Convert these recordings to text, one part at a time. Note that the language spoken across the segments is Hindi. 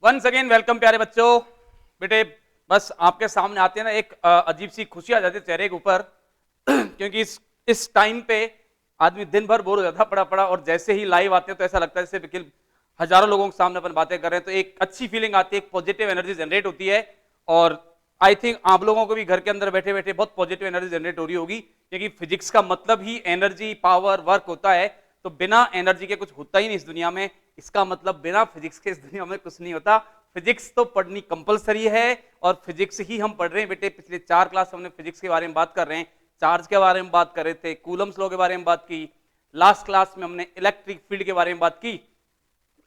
वंस अगेन वेलकम प्यारे बच्चों। बेटे बस आपके सामने आते हैं ना, एक अजीब सी खुशी आ जाती है चेहरे के ऊपर क्योंकि इस टाइम पे आदमी दिन भर बोर हो जाता पड़ा पड़ा, और जैसे ही लाइव आते हैं तो ऐसा लगता है जैसे बिल्कुल हजारों लोगों के सामने अपन बातें कर रहे हैं, तो एक अच्छी फीलिंग आती है, एक पॉजिटिव एनर्जी जनरेट होती है। और आई थिंक आप लोगों को भी घर के अंदर बैठे बैठे बहुत पॉजिटिव एनर्जी जनरेट हो रही होगी, क्योंकि फिजिक्स का मतलब ही एनर्जी, पावर, वर्क होता है। तो बिना एनर्जी के कुछ होता ही नहीं इस दुनिया में। इसका मतलब बिना फिजिक्स के इस दुनिया में कुछ नहीं होता। फिजिक्स तो पढ़नी कंपलसरी है, और फिजिक्स ही हम पढ़ रहे हैं बेटे। पिछले 4 क्लास हमने फिजिक्स के बारे में बात कर रहे हैं, चार्ज के बारे में बात कर रहे थे, कूलम्स लॉ के बारे में बात की, लास्ट क्लास में हमने इलेक्ट्रिक फील्ड के बारे में बात की।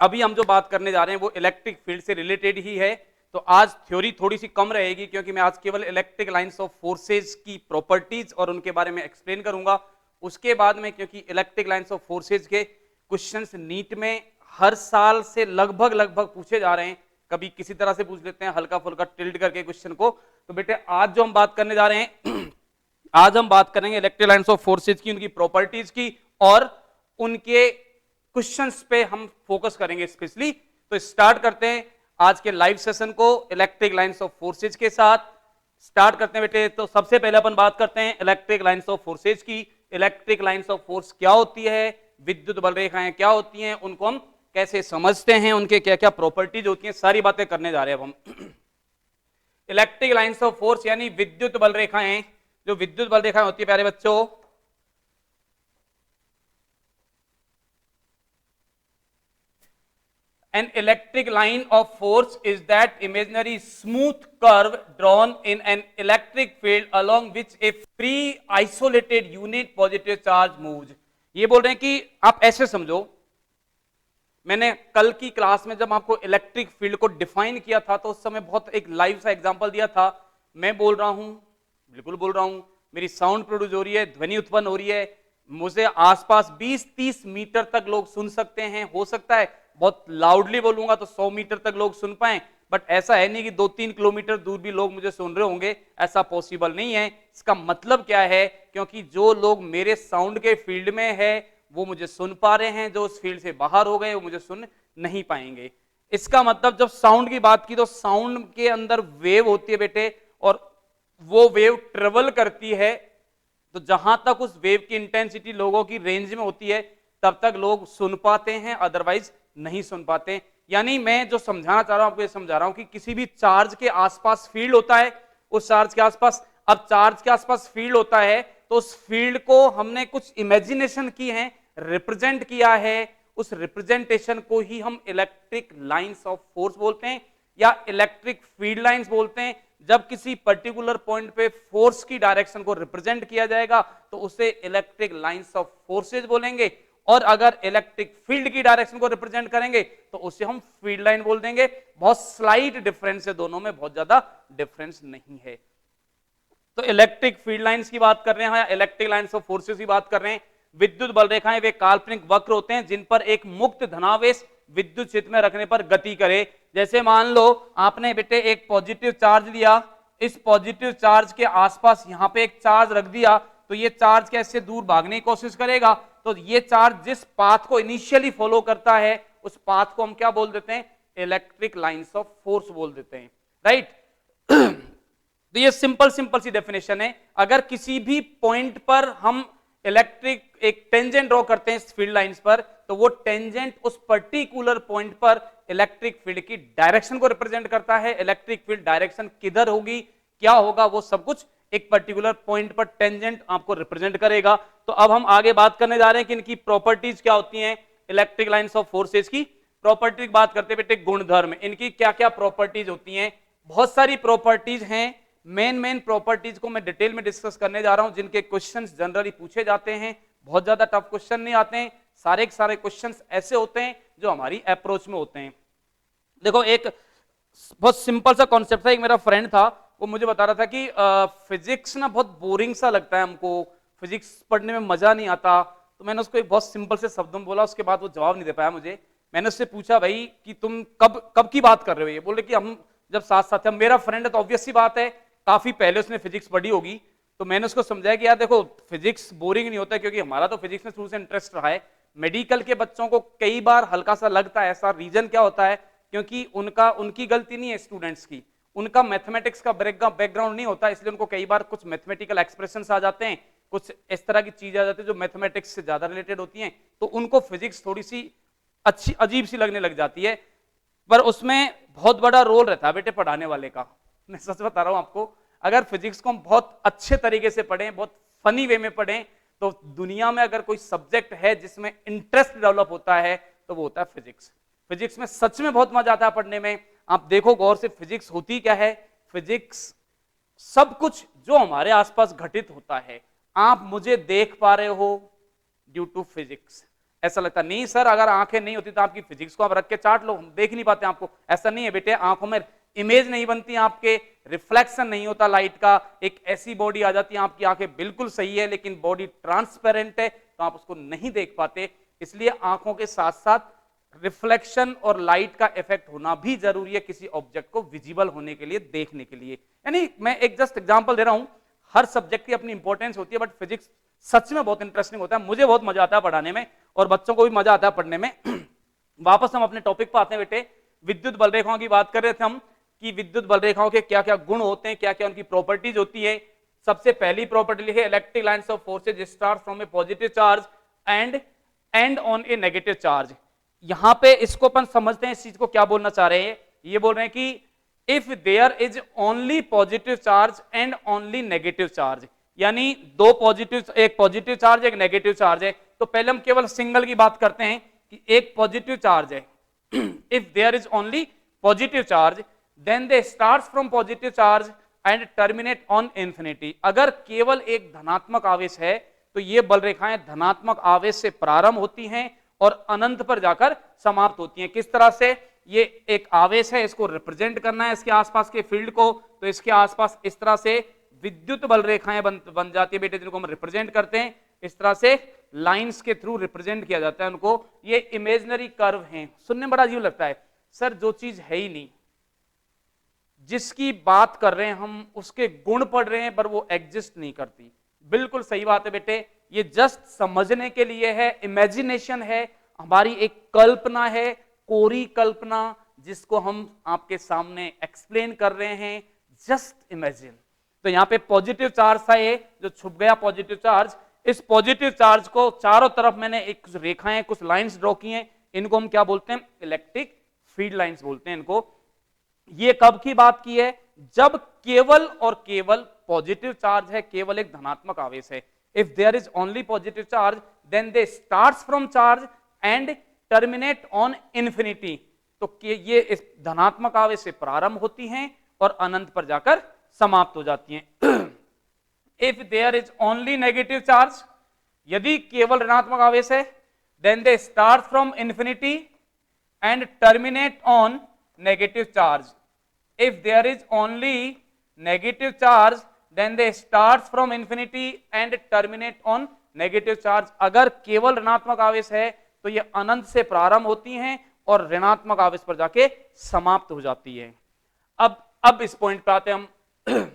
अभी हम जो बात करने जा रहे हैं वो इलेक्ट्रिक फील्ड से रिलेटेड ही है। तो आज थ्योरी थोड़ी सी कम रहेगी, क्योंकि मैं आज केवल इलेक्ट्रिक लाइंस ऑफ फोर्सेज की प्रॉपर्टीज और उनके बारे में एक्सप्लेन करूंगा। उसके बाद में, क्योंकि इलेक्ट्रिक लाइंस ऑफ फोर्सेज के क्वेश्चंस नीट में हर साल से लगभग लगभग पूछे जा रहे हैं, कभी किसी तरह से पूछ लेते हैं हल्का फुल्का टिल्ट करके क्वेश्चन को। तो बेटे आज जो हम बात करने जा रहे हैं आज हम बात करेंगे इलेक्ट्रिक लाइंस ऑफ फोर्सेज की, उनकी प्रॉपर्टीज की, और उनके क्वेश्चंस पे हम फोकस करेंगे स्पेशली। तो स्टार्ट करते हैं आज के लाइव सेशन को इलेक्ट्रिक लाइंस ऑफ फोर्सेज के साथ। स्टार्ट करते हैं बेटे। तो सबसे पहले अपन बात करते हैं इलेक्ट्रिक लाइंस ऑफ फोर्सेज की। इलेक्ट्रिक लाइंस ऑफ फोर्स क्या होती है, विद्युत बल रेखाएं क्या होती हैं, उनको हम कैसे समझते हैं, उनके क्या क्या प्रॉपर्टीज होती हैं, सारी बातें करने जा रहे हैं अब हम। इलेक्ट्रिक लाइंस ऑफ फोर्स यानी विद्युत बल रेखाएं। जो विद्युत बल रेखाएं होती है प्यारे बच्चों, an electric line of force is that imaginary smooth curve drawn in an electric field along which a free isolated unit positive charge moves। ये बोल रहे हैं कि आप ऐसे समझो, मैंने कल की क्लास में जब आपको इलेक्ट्रिक फील्ड को डिफाइन किया था तो उस समय बहुत एक लाइव सा एग्जांपल दिया था। मैं बोल रहा हूं, बिल्कुल बोल रहा हूं, मेरी साउंड प्रोड्यूस हो रही है, ध्वनि उत्पन्न हो रही है, मुझे आसपास 20-30 मीटर तक लोग सुन सकते हैं। हो सकता है बहुत लाउडली बोलूंगा तो 100 मीटर तक लोग सुन पाए, बट ऐसा है नहीं कि 2-3 किलोमीटर दूर भी लोग मुझे सुन रहे होंगे, ऐसा पॉसिबल नहीं है। इसका मतलब क्या है, क्योंकि जो लोग मेरे साउंड के फील्ड में है वो मुझे सुन पा रहे हैं, जो उस फील्ड से बाहर हो गए वो मुझे सुन नहीं पाएंगे। इसका मतलब जब साउंड की बात की तो साउंड के अंदर वेव होती है बेटे, और वो वेव ट्रेवल करती है, तो जहां तक उस वेव की इंटेंसिटी लोगों की रेंज में होती है तब तक लोग सुन पाते हैं, अदरवाइज नहीं सुन पाते। यानी मैं जो समझाना चाह रहा हूं आपको ये समझा रहा हूं कि किसी भी चार्ज के आसपास फील्ड होता है, उस चार्ज के आसपास, अब चार्ज के आसपास फील्ड होता है तो उस फील्ड को हमने कुछ इमेजिनेशन की है, रिप्रेजेंट किया है, उस रिप्रेजेंटेशन को ही हम इलेक्ट्रिक लाइंस ऑफ फोर्स बोलते हैं या इलेक्ट्रिक फील्ड लाइंस बोलते हैं। जब किसी पर्टिकुलर पॉइंट पे फोर्स की डायरेक्शन को रिप्रेजेंट किया जाएगा तो उसे इलेक्ट्रिक लाइंस ऑफ फोर्सेज बोलेंगे, और अगर इलेक्ट्रिक फील्ड की डायरेक्शन को रिप्रेजेंट करेंगे तो उसे हम फील्ड लाइन बोल देंगे। बहुत स्लाइट डिफरेंस है दोनों में, बहुत ज्यादा डिफरेंस नहीं है। तो इलेक्ट्रिक फील्ड लाइंस की बात कर रहे हैं या इलेक्ट्रिक लाइंस ऑफ फोर्सेस की बात कर रहे हैं। विद्युत बल रेखाएं वे काल्पनिक वक्र होते हैं जिन पर एक मुक्त धनावेश विद्युत क्षेत्र में रखने पर गति करे। जैसे मान लो आपने बेटे एक पॉजिटिव चार्ज लिया, इस पॉजिटिव चार्ज के आसपास यहां पे एक चार्ज रख दिया, तो ये चार्ज कैसे दूर भागने की कोशिश करेगा, तो ये चार्ज जिस पाथ को इनिशियली फॉलो करता है उस पाथ को हम क्या बोल देते हैं, इलेक्ट्रिक लाइंस ऑफ फोर्स बोल देते हैं, राइट। तो ये सिंपल सी डेफिनेशन है। अगर किसी भी पॉइंट पर हम इलेक्ट्रिक एक टेंजेंट ड्रॉ करते हैं इस फील्ड लाइंस पर, तो वो टेंजेंट उस पर्टिकुलर पॉइंट पर इलेक्ट्रिक फील्ड की डायरेक्शन को रिप्रेजेंट करता है। इलेक्ट्रिक फील्ड डायरेक्शन किधर होगी, क्या होगा, वो सब कुछ एक पर्टिकुलर पॉइंट पर टेंजेंट आपको रिप्रेजेंट करेगा। तो अब हम आगे बात करने जा रहे हैं कि इनकी प्रॉपर्टीज क्या होती हैं। इलेक्ट्रिक लाइंस ऑफ फोर्सेज की प्रॉपर्टी बात करते बेटे, गुणधर्म, इनकी क्या क्या प्रॉपर्टीज होती हैं। बहुत सारी प्रॉपर्टीज हैं, मेन प्रॉपर्टीज को मैं डिटेल में डिस्कस करने जा रहा हूं, जिनके क्वेश्चंस जनरली पूछे जाते हैं। बहुत ज्यादा टफ क्वेश्चन नहीं आते हैं, सारे के सारे क्वेश्चंस ऐसे होते हैं जो हमारी अप्रोच में होते हैं। देखो एक बहुत सिंपल सा कॉन्सेप्ट था, एक मेरा फ्रेंड था वो मुझे बता रहा था कि फिजिक्स ना बहुत बोरिंग सा लगता है हमको, फिजिक्स पढ़ने में मजा नहीं आता। तो मैंने उसको एक बहुत सिंपल से शब्दों में बोला, उसके बाद वो जवाब नहीं दे पाया मुझे। मैंने उससे पूछा भाई कि तुम कब की बात कर रहे हो, ये बोले कि हम जब साथ साथ, हम मेरा फ्रेंड है तो ऑब्वियस सी बात है काफी पहले उसने फिजिक्स पढ़ी होगी। तो मैंने उसको समझाया कि यार देखो फिजिक्स बोरिंग नहीं होता, क्योंकि हमारा तो फिजिक्स में शुरू से इंटरेस्ट रहा है। मेडिकल के बच्चों को कई बार हल्का सा लगता है ऐसा, रीजन क्या होता है क्योंकि उनकी गलती नहीं है स्टूडेंट्स की, उनका मैथमेटिक्स का बैकग्राउंड नहीं होता, इसलिए उनको कई बार कुछ मैथमेटिकल एक्सप्रेशंस आ जाते हैं, कुछ इस तरह की चीजें आ जाती है जो मैथमेटिक्स से ज्यादा रिलेटेड होती हैं, तो उनको फिजिक्स थोड़ी सी अच्छी अजीब सी लगने लग जाती है, पर उसमें बहुत बड़ा रोल रहता है बेटे पढ़ाने वाले का। मैं सच बता रहा हूं आपको, अगर फिजिक्स को हम बहुत अच्छे तरीके से पढ़ें, बहुत फनी वे में पढ़ें, तो दुनिया में अगर कोई सब्जेक्ट है जिसमें इंटरेस्ट डेवलप होता है तो वो होता है फिजिक्स। फिजिक्स में सच में बहुत मजा आता है पढ़ने में। आप देखो गौर से, फिजिक्स होती क्या है? फिजिक्स सब कुछ जो हमारे आसपास घटित होता है आप मुझे देख पा रहे हो ड्यू टू फिजिक्स। ऐसा लगता नहीं सर अगर आंखें नहीं होती तो आपकी फिजिक्स को आप रख के चाट लो, हम देख नहीं पाते आपको। ऐसा नहीं है बेटे, आंखों में इमेज नहीं बनती, आपके रिफ्लेक्शन नहीं होता लाइट का, एक ऐसी बॉडी आ जाती है, आपकी आंखें बिल्कुल सही है लेकिन बॉडी ट्रांसपेरेंट है तो आप उसको नहीं देख पाते। इसलिए आंखों के साथ साथ रिफ्लेक्शन और लाइट का इफेक्ट होना भी जरूरी है किसी ऑब्जेक्ट को विजिबल होने के लिए, देखने के लिए। यानी मैं एक जस्ट एग्जांपल दे रहा हूं, हर सब्जेक्ट की अपनी इंपॉर्टेंस होती है, बट फिजिक्स सच में बहुत इंटरेस्टिंग होता है, मुझे बहुत मजा आता है पढ़ाने में और बच्चों को भी मजा आता है पढ़ने में। वापस हम अपने टॉपिक पर आते हैं बेटे, विद्युत बल रेखाओं की बात कर रहे थे हम कि विद्युत बल रेखाओं के क्या क्या गुण होते हैं, क्या क्या उनकी प्रॉपर्टीज होती है। सबसे पहली प्रॉपर्टी लिखी है, electric lines of forces start from A positive charge and and on A negative charge. यहां पे इसको अपन समझते हैं, इस चीज को क्या बोलना चाह रहे हैं, ये बोल रहे हैं कि if there is only positive charge and only negative charge, यानी दो पॉजिटिव, एक पॉजिटिव चार्ज एक नेगेटिव चार्ज है, तो पहले हम केवल सिंगल की बात करते हैं कि एक पॉजिटिव चार्ज है। If there is only positive charge then they starts from positive charge and terminate on infinity. अगर केवल एक धनात्मक आवेश है तो ये बल रेखाएं धनात्मक आवेश से प्रारंभ होती हैं और अनंत पर जाकर समाप्त होती हैं। किस तरह से? ये एक आवेश है, इसको रिप्रेजेंट करना है इसके आसपास के फील्ड को, तो इसके आसपास इस तरह से विद्युत बल रेखाएं बन जाती है बेटे, जिनको हम रिप्रेजेंट करते हैं। इस तरह से लाइंस के थ्रू रिप्रेजेंट किया जाता है उनको। ये इमेजिनरी कर्व हैं। सुनने में बड़ा अजीब लगता है सर, जो चीज है ही नहीं, जिसकी बात कर रहे हैं हम, उसके गुण पढ़ रहे हैं पर वो एग्जिस्ट नहीं करती। बिल्कुल सही बात है बेटे, ये जस्ट समझने के लिए है, इमेजिनेशन है, हमारी एक कल्पना है, कोरी कल्पना, जिसको हम आपके सामने एक्सप्लेन कर रहे हैं। Just imagine. तो यहां पे पॉजिटिव चार्ज था, ये जो छुप गया पॉजिटिव चार्ज, इस पॉजिटिव चार्ज को चारों तरफ मैंने एक कुछ रेखाएं, कुछ लाइंस ड्रॉ की हैं, इनको हम क्या बोलते हैं? इलेक्ट्रिक फील्ड लाइंस बोलते हैं इनको। ये कब की बात की है? जब केवल और केवल पॉजिटिव चार्ज है, केवल एक धनात्मक आवेश है। If there is only positive charge then they starts from charge and terminate on infinity. तो ये इस धनात्मक आवेश से प्रारंभ होती हैं और अनंत पर जाकर समाप्त हो जाती हैं। If there is only negative charge, यदि केवल ऋणात्मक आवेश है, then they start from infinity and terminate on negative charge. If there is only negative charge then they start from infinity and terminate on negative charge. अगर केवल ऋणात्मक आवेश है तो ये अनंत से प्रारंभ होती हैं और ऋणात्मक आवेश पर जाके समाप्त हो जाती है। अब इस पॉइंट पे आते हैं हम।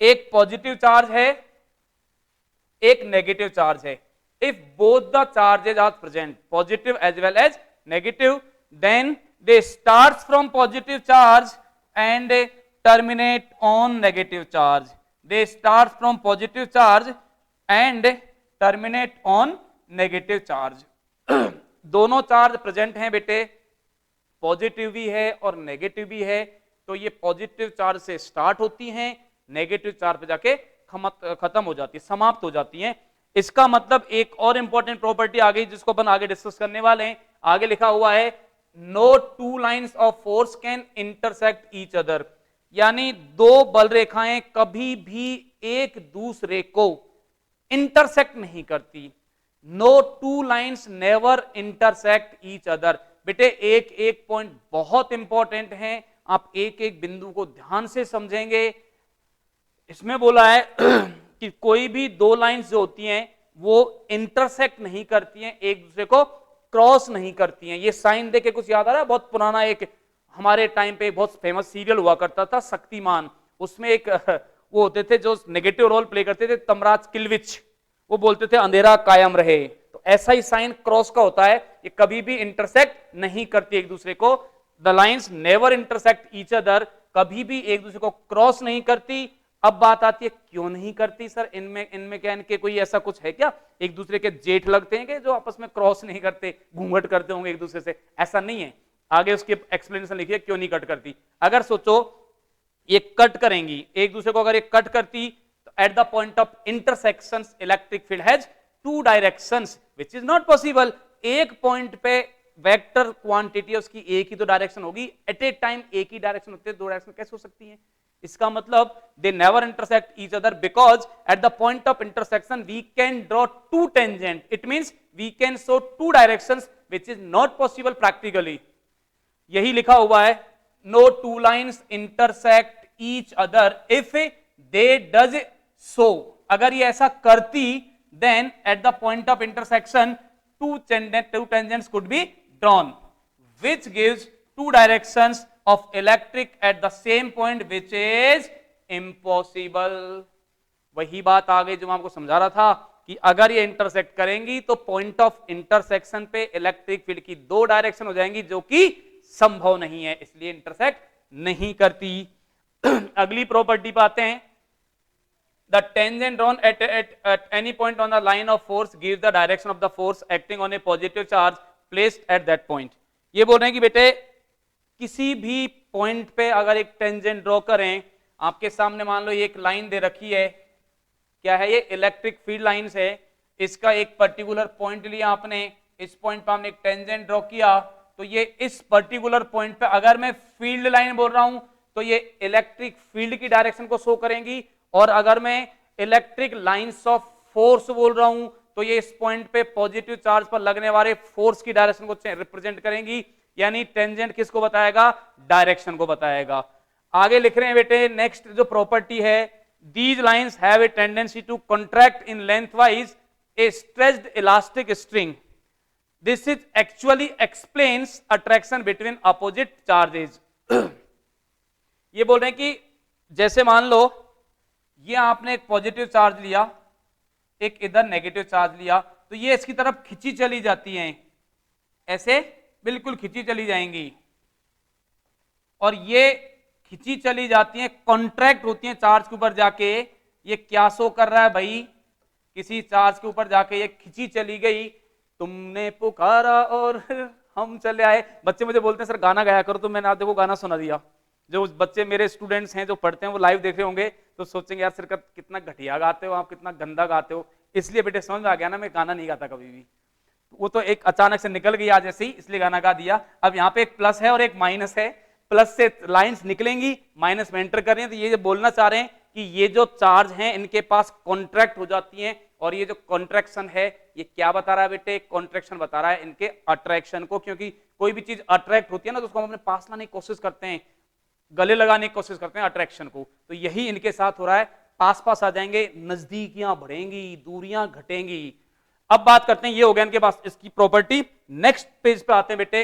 एक पॉजिटिव चार्ज है, एक नेगेटिव चार्ज है। If both the charges are present, positive as well as negative, then they starts from positive charge and terminate on negative charge. They start from positive charge and terminate on negative charge. दोनों चार्ज प्रेजेंट हैं बेटे, पॉजिटिव भी है और नेगेटिव भी है, तो ये पॉजिटिव चार्ज से स्टार्ट होती हैं, नेगेटिव चार्ज पे जाके खत्म हो जाती है, समाप्त हो जाती हैं। इसका मतलब एक और इंपॉर्टेंट प्रॉपर्टी आ गई जिसको अपन आगे डिस्कस करने वाले हैं। आगे लिखा हुआ है no two lines of force can intersect each other, यानी दो बल रेखाएं कभी भी एक दूसरे को इंटरसेक्ट नहीं करती। no two lines never intersect each other। बेटे एक एक पॉइंट बहुत इंपॉर्टेंट है, आप एक एक बिंदु को ध्यान से समझेंगे। इसमें बोला है कि कोई भी दो लाइंस जो होती हैं वो इंटरसेक्ट नहीं करती हैं, एक दूसरे को क्रॉस नहीं करती हैं। ये साइन देके कुछ याद आ रहा है? बहुत पुराना एक हमारे टाइम पे बहुत फेमस सीरियल हुआ करता था, शक्तिमान। उसमें एक वो होते थे जो नेगेटिव रोल प्ले करते थे, तमराज किलविच, वो बोलते थे अंधेरा कायम रहे। तो ऐसा ही साइन क्रॉस का होता है, ये कभी भी इंटरसेक्ट नहीं करती एक दूसरे को। The lines never intersect each other, कभी भी एक दूसरे को क्रॉस नहीं करती। अब बात आती है क्यों नहीं करती सर, इनमें क्या, इनके कोई ऐसा कुछ है क्या, एक दूसरे के जेठ लगते हैं कि जो आपस में क्रॉस नहीं करते, घूंघट करते होंगे एक दूसरे से, ऐसा नहीं है। आगे उसकी एक्सप्लेनेशन लिखिए क्यों नहीं कट करती। अगर सोचो ये कट करेंगी एक दूसरे को, अगर ये कट करती तो at the point of intersection electric field has two directions which is not possible. एक पॉइंट पे वेक्टर क्वांटिटी है उसकी एक ही तो डायरेक्शन होगी, एट ए टाइम एक ही डायरेक्शन होती है, दो डायरेक्शन कैसे हो सकती है। इसका मतलब they never intersect each other because at the point of intersection we can draw two tangent, it means we can show two directions which is not possible practically. यही लिखा हुआ है, no two lines intersect each other if they does so, अगर ये ऐसा करती then at the point of intersection two tangents could be drawn which gives two directions of electric at the same point which is impossible। वही बात आ गई जो मैं आपको समझा रहा था कि अगर ये इंटरसेक्ट करेंगी तो पॉइंट ऑफ इंटरसेक्शन पे इलेक्ट्रिक फील्ड की दो डायरेक्शन हो जाएंगी जो कि संभव नहीं है, इसलिए इंटरसेक्ट नहीं करती। अगली प्रॉपर्टी पे आते हैं, the tangent drawn at any point on the line of force gives the direction of the force acting on a positive charge placed at that point। ये बोल रहे हैं कि बेटे किसी भी पॉइंट पे अगर एक टेंजेंट ड्रॉ करें, आपके सामने मान लो ये एक लाइन दे रखी है, क्या है ये इलेक्ट्रिक फील्ड लाइंस है, इसका एक पर्टिकुलर पॉइंट लिया आपने, इस पॉइंट पे हमने एक टेंजेंट ड्रॉ किया, तो ये इस पर्टिकुलर पॉइंट पे अगर मैं फील्ड लाइन बोल रहा हूं तो ये इलेक्ट्रिक फील्ड की डायरेक्शन को शो करेंगी, और अगर मैं इलेक्ट्रिक लाइंस ऑफ फोर्स बोल रहा हूं तो ये इस पॉइंट पे पॉजिटिव चार्ज पर लगने वाले फोर्स की डायरेक्शन को रिप्रेजेंट करेंगी। यानी टेंजेंट किसको बताएगा, डायरेक्शन को बताएगा। आगे लिख रहे हैं बेटे, नेक्स्ट जो प्रॉपर्टी है, these lines have a tendency to contract in lengthwise a stretched elastic string, this is actually explains attraction between opposite charges. ये बोल रहे हैं कि जैसे मान लो ये आपने एक पॉजिटिव चार्ज लिया, एक इधर नेगेटिव चार्ज लिया, तो ये इसकी तरफ खिंची चली जाती हैं, ऐसे बिल्कुल खिंची चली जाएंगी, और ये खिंची चली जाती हैं, कॉन्ट्रैक्ट होती हैं चार्ज के ऊपर जाके। ये क्या शो कर रहा है भाई, किसी चार्ज के ऊपर जाके ये खिंची चली गई, तुमने पुकारा और हम चले आए। बच्चे मुझे बोलते हैं सर गाना गाया करो, तो मैंने आप देखो गाना सुना दिया। जो बच्चे मेरे स्टूडेंट्स हैं जो पढ़ते हैं वो लाइव देख रहे होंगे तो सोचेंगे यार सर कितना घटिया गाते हो आप, कितना गंदा गाते हो। इसलिए बेटे समझ में आ गया ना, मैं गाना नहीं गाता कभी भी, वो तो एक अचानक से निकल गई आज ऐसे ही, इसलिए गाना गा दिया। अब यहाँ पे एक प्लस है और एक माइनस है, प्लस से लाइंस निकलेंगी, माइनस में एंटर कर रही हैं, तो ये बोलना चाह रहे हैं कि ये जो चार्ज हैं इनके पास कॉन्ट्रैक्ट हो जाती हैं, और ये जो कॉन्ट्रैक्शन है ये क्या बता रहा है बेटे, कॉन्ट्रैक्शन बता रहा है इनके अट्रैक्शन को। क्योंकि कोई भी चीज अट्रैक्ट होती है ना तो उसको हम अपने पास लाने की कोशिश करते हैं, गले लगाने की कोशिश करते हैं अट्रैक्शन को, तो यही इनके साथ हो रहा है, पास पास आ जाएंगे, नजदीकियां बढ़ेंगी, दूरियां घटेंगी। अब बात करते हैं, ये हो गया इनके पास इसकी प्रॉपर्टी। नेक्स्ट पेज पे आते हैं बेटे,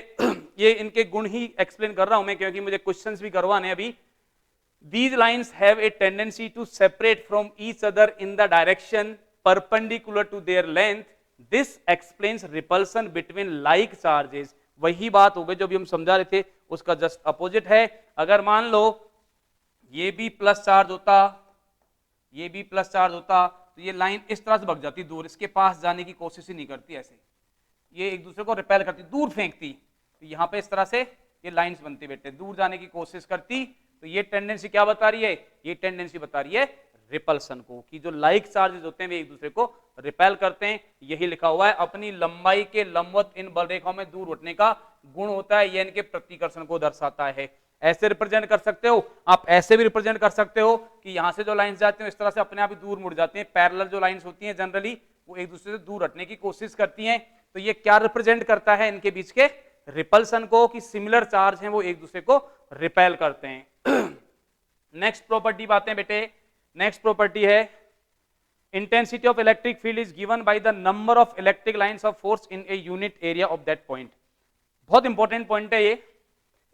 ये इनके गुण ही एक्सप्लेन कर रहा हूं मैं क्योंकि मुझे क्वेश्चंस भी करवाने हैं अभी। These lines have a tendency to separate from each other in the direction perpendicular to their length. This explains repulsion between like charges। वही बात हो गई जो भी हम समझा रहे थे, उसका जस्ट अपोजिट है। अगर मान लो ये भी प्लस चार्ज होता, ये भी प्लस चार्ज होता, तो ये लाइन इस तरह से भग जाती दूर, इसके पास जाने की कोशिश ही नहीं करती, ऐसे ये एक दूसरे को रिपेल करती, दूर फेंकती। तो यहाँ पे इस तरह से ये लाइंस बनती बेटे, दूर जाने की कोशिश करती। तो ये टेंडेंसी क्या बता रही है, ये टेंडेंसी बता रही है रिपल्सन को, कि जो लाइक चार्जेस होते हैं वे एक दूसरे को रिपेल करते हैं। यही लिखा हुआ है, अपनी लंबाई के लंबवत इन बल रेखाओं में दूर उठने का गुण होता है, यह इनके प्रतिकर्षण को दर्शाता है। ऐसे रिप्रेजेंट कर सकते हो आप, ऐसे भी रिप्रेजेंट कर सकते हो कि यहां से जो लाइंस जाती हैं इस तरह से अपने आप ही दूर मुड़ जाती हैं। पैरेलल जो लाइंस होती हैं जनरली वो एक दूसरे से दूर हटने की कोशिश करती हैं। तो ये क्या रिप्रेजेंट करता है, इनके बीच के रिपल्सन को, कि सिमिलर चार्ज हैं वो एक दूसरे को रिपेल करते हैं। नेक्स्ट प्रॉपर्टी बातें हैं बेटे, नेक्स्ट प्रॉपर्टी है intensity of electric field is given by the number of electric lines of force in a unit area of that point. बहुत इंपॉर्टेंट पॉइंट है ये,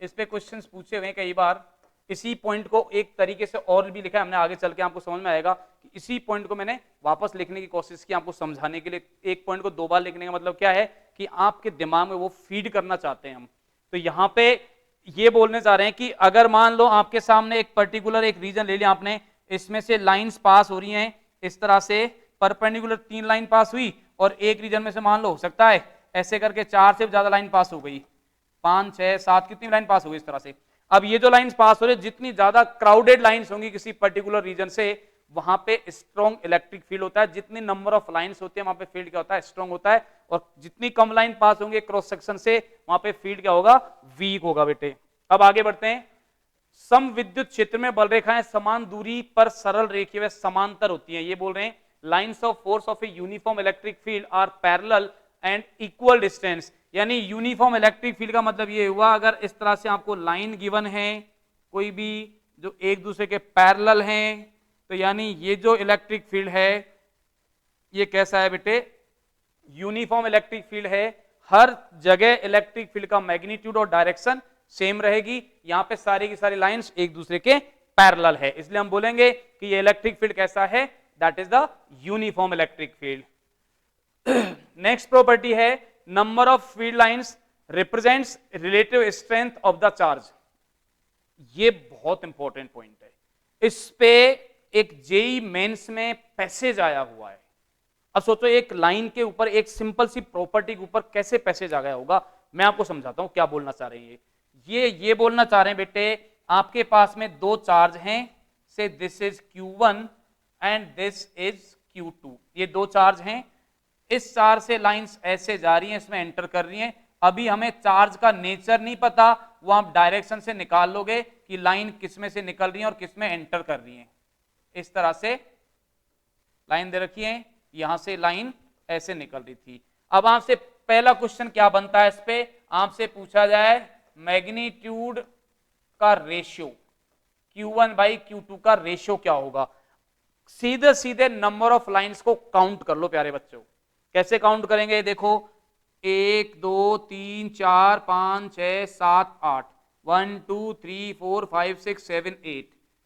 इस पे क्वेश्चंस पूछे हुए हैं कई बार। इसी पॉइंट को एक तरीके से और भी लिखा है हमने, आगे चल के आपको समझ में आएगा कि इसी पॉइंट को मैंने वापस लिखने की कोशिश की आपको समझाने के लिए। एक पॉइंट को दो बार लिखने का मतलब क्या है कि आपके दिमाग में वो फीड करना चाहते हैं हम। तो यहाँ पे ये बोलने जा रहे हैं कि अगर मान लो आपके सामने एक पर्टिकुलर एक रीजन ले लिया आपने, इसमें से लाइंस पास हो रही हैं इस तरह से, परपेंडिकुलर 3 लाइन पास हुई, और एक रीजन में से मान लो हो सकता है ऐसे करके 4 से ज्यादा लाइन पास हो गई, 5 6 7 कितनी लाइन पास हो गई इस तरह से। अब ये जो लाइंस पास हो रही है, जितनी ज्यादा क्राउडेड लाइंस होंगी किसी पर्टिकुलर रीजन से, वहां पे स्ट्रॉन्ग इलेक्ट्रिक फील्ड होता है। जितनी नंबर ऑफ लाइंस होती है वहां पे फील्ड क्या होता है, स्ट्रॉन्ग होता है। और जितनी कम लाइन पास होंगे क्रॉस सेक्शन से, वहां पे फील्ड क्या होगा, वीक होगा बेटे। अब आगे बढ़ते हैं। सम विद्युत क्षेत्र में बल रेखाएं समान दूरी पर सरल रेखीय व समांतर होती हैं। ये बोल रहे हैं lines of force of a uniform electric field are parallel and equal distance. यानी यूनिफॉर्म इलेक्ट्रिक फील्ड का मतलब ये हुआ, अगर इस तरह से आपको लाइन गिवन है कोई भी जो एक दूसरे के पैरेलल हैं, तो यानी ये जो इलेक्ट्रिक फील्ड है ये कैसा है बेटे, यूनिफॉर्म इलेक्ट्रिक फील्ड है। हर जगह इलेक्ट्रिक फील्ड का मैग्नीट्यूड और डायरेक्शन सेम रहेगी। यहां पे सारी की सारी लाइंस एक दूसरे के पैरेलल है, इसलिए हम बोलेंगे कि ये इलेक्ट्रिक फील्ड कैसा है, that is the uniform electric field. Next property है number of field lines represents relative strength of the charge. ये बहुत इंपॉर्टेंट पॉइंट है, इस पे एक जेई मेंस में पैसेज आया हुआ है। अब सोचो एक लाइन के ऊपर, एक सिंपल सी प्रॉपर्टी के ऊपर कैसे पैसेज आ गया होगा। मैं आपको समझाता हूं क्या बोलना चाह रहे हैं। ये बोलना चाह रहे हैं बेटे, आपके पास में दो चार्ज हैं, से this is Q1 and this is Q2। ये दो चार्ज हैं, इस चार्ज से लाइंस ऐसे जा रही हैं, इसमें एंटर कर रही हैं। अभी हमें चार्ज का नेचर नहीं पता, वो आप डायरेक्शन से निकाल लोगे कि लाइन किस में से निकल रही है और किस में एंटर कर रही है। इस तरह से लाइन दे रखी है, यहां से लाइन ऐसे निकल रही थी। अब आपसे पहला क्वेश्चन क्या बनता है, इस पे आपसे पूछा जाए मैग्नीट्यूड का रेशियो, Q1 बाई Q2 का रेशियो क्या होगा। सीधे सीधे नंबर ऑफ लाइंस को काउंट कर लो प्यारे बच्चों। कैसे काउंट करेंगे, देखो 1 2 3 4 5 6 7 8, 1 2 3 4 5 6 7 8,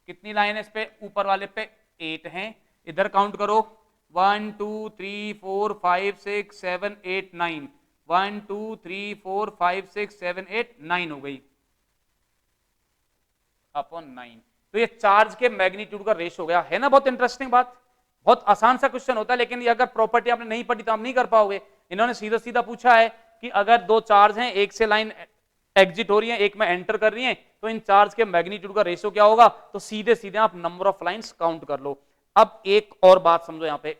कितनी लाइन है इस पे, ऊपर वाले पे 8 हैं। इधर काउंट करो 1 2 3 4 5 6 7 8 9, 1 2 3 4 5 6 7 8 9 हो गई अपॉन 9। तो ये चार्ज के मैग्नीट्यूड का रेशियो हो गया, है ना। बहुत इंटरेस्टिंग बात, बहुत आसान सा क्वेश्चन होता है, लेकिन ये अगर प्रॉपर्टी आपने नहीं पढ़ी तो आप नहीं कर पाओगे। इन्होंने सीधा सीधा पूछा है कि अगर दो चार्ज हैं, एक से लाइन एग्जिट हो रही है, एक में एंटर कर रही है, तो इन चार्ज के मैग्नीट्यूड का रेशियो क्या होगा। तो सीधे सीधे आप नंबर ऑफ लाइंस काउंट कर लो। अब एक और बात समझो, यहां पे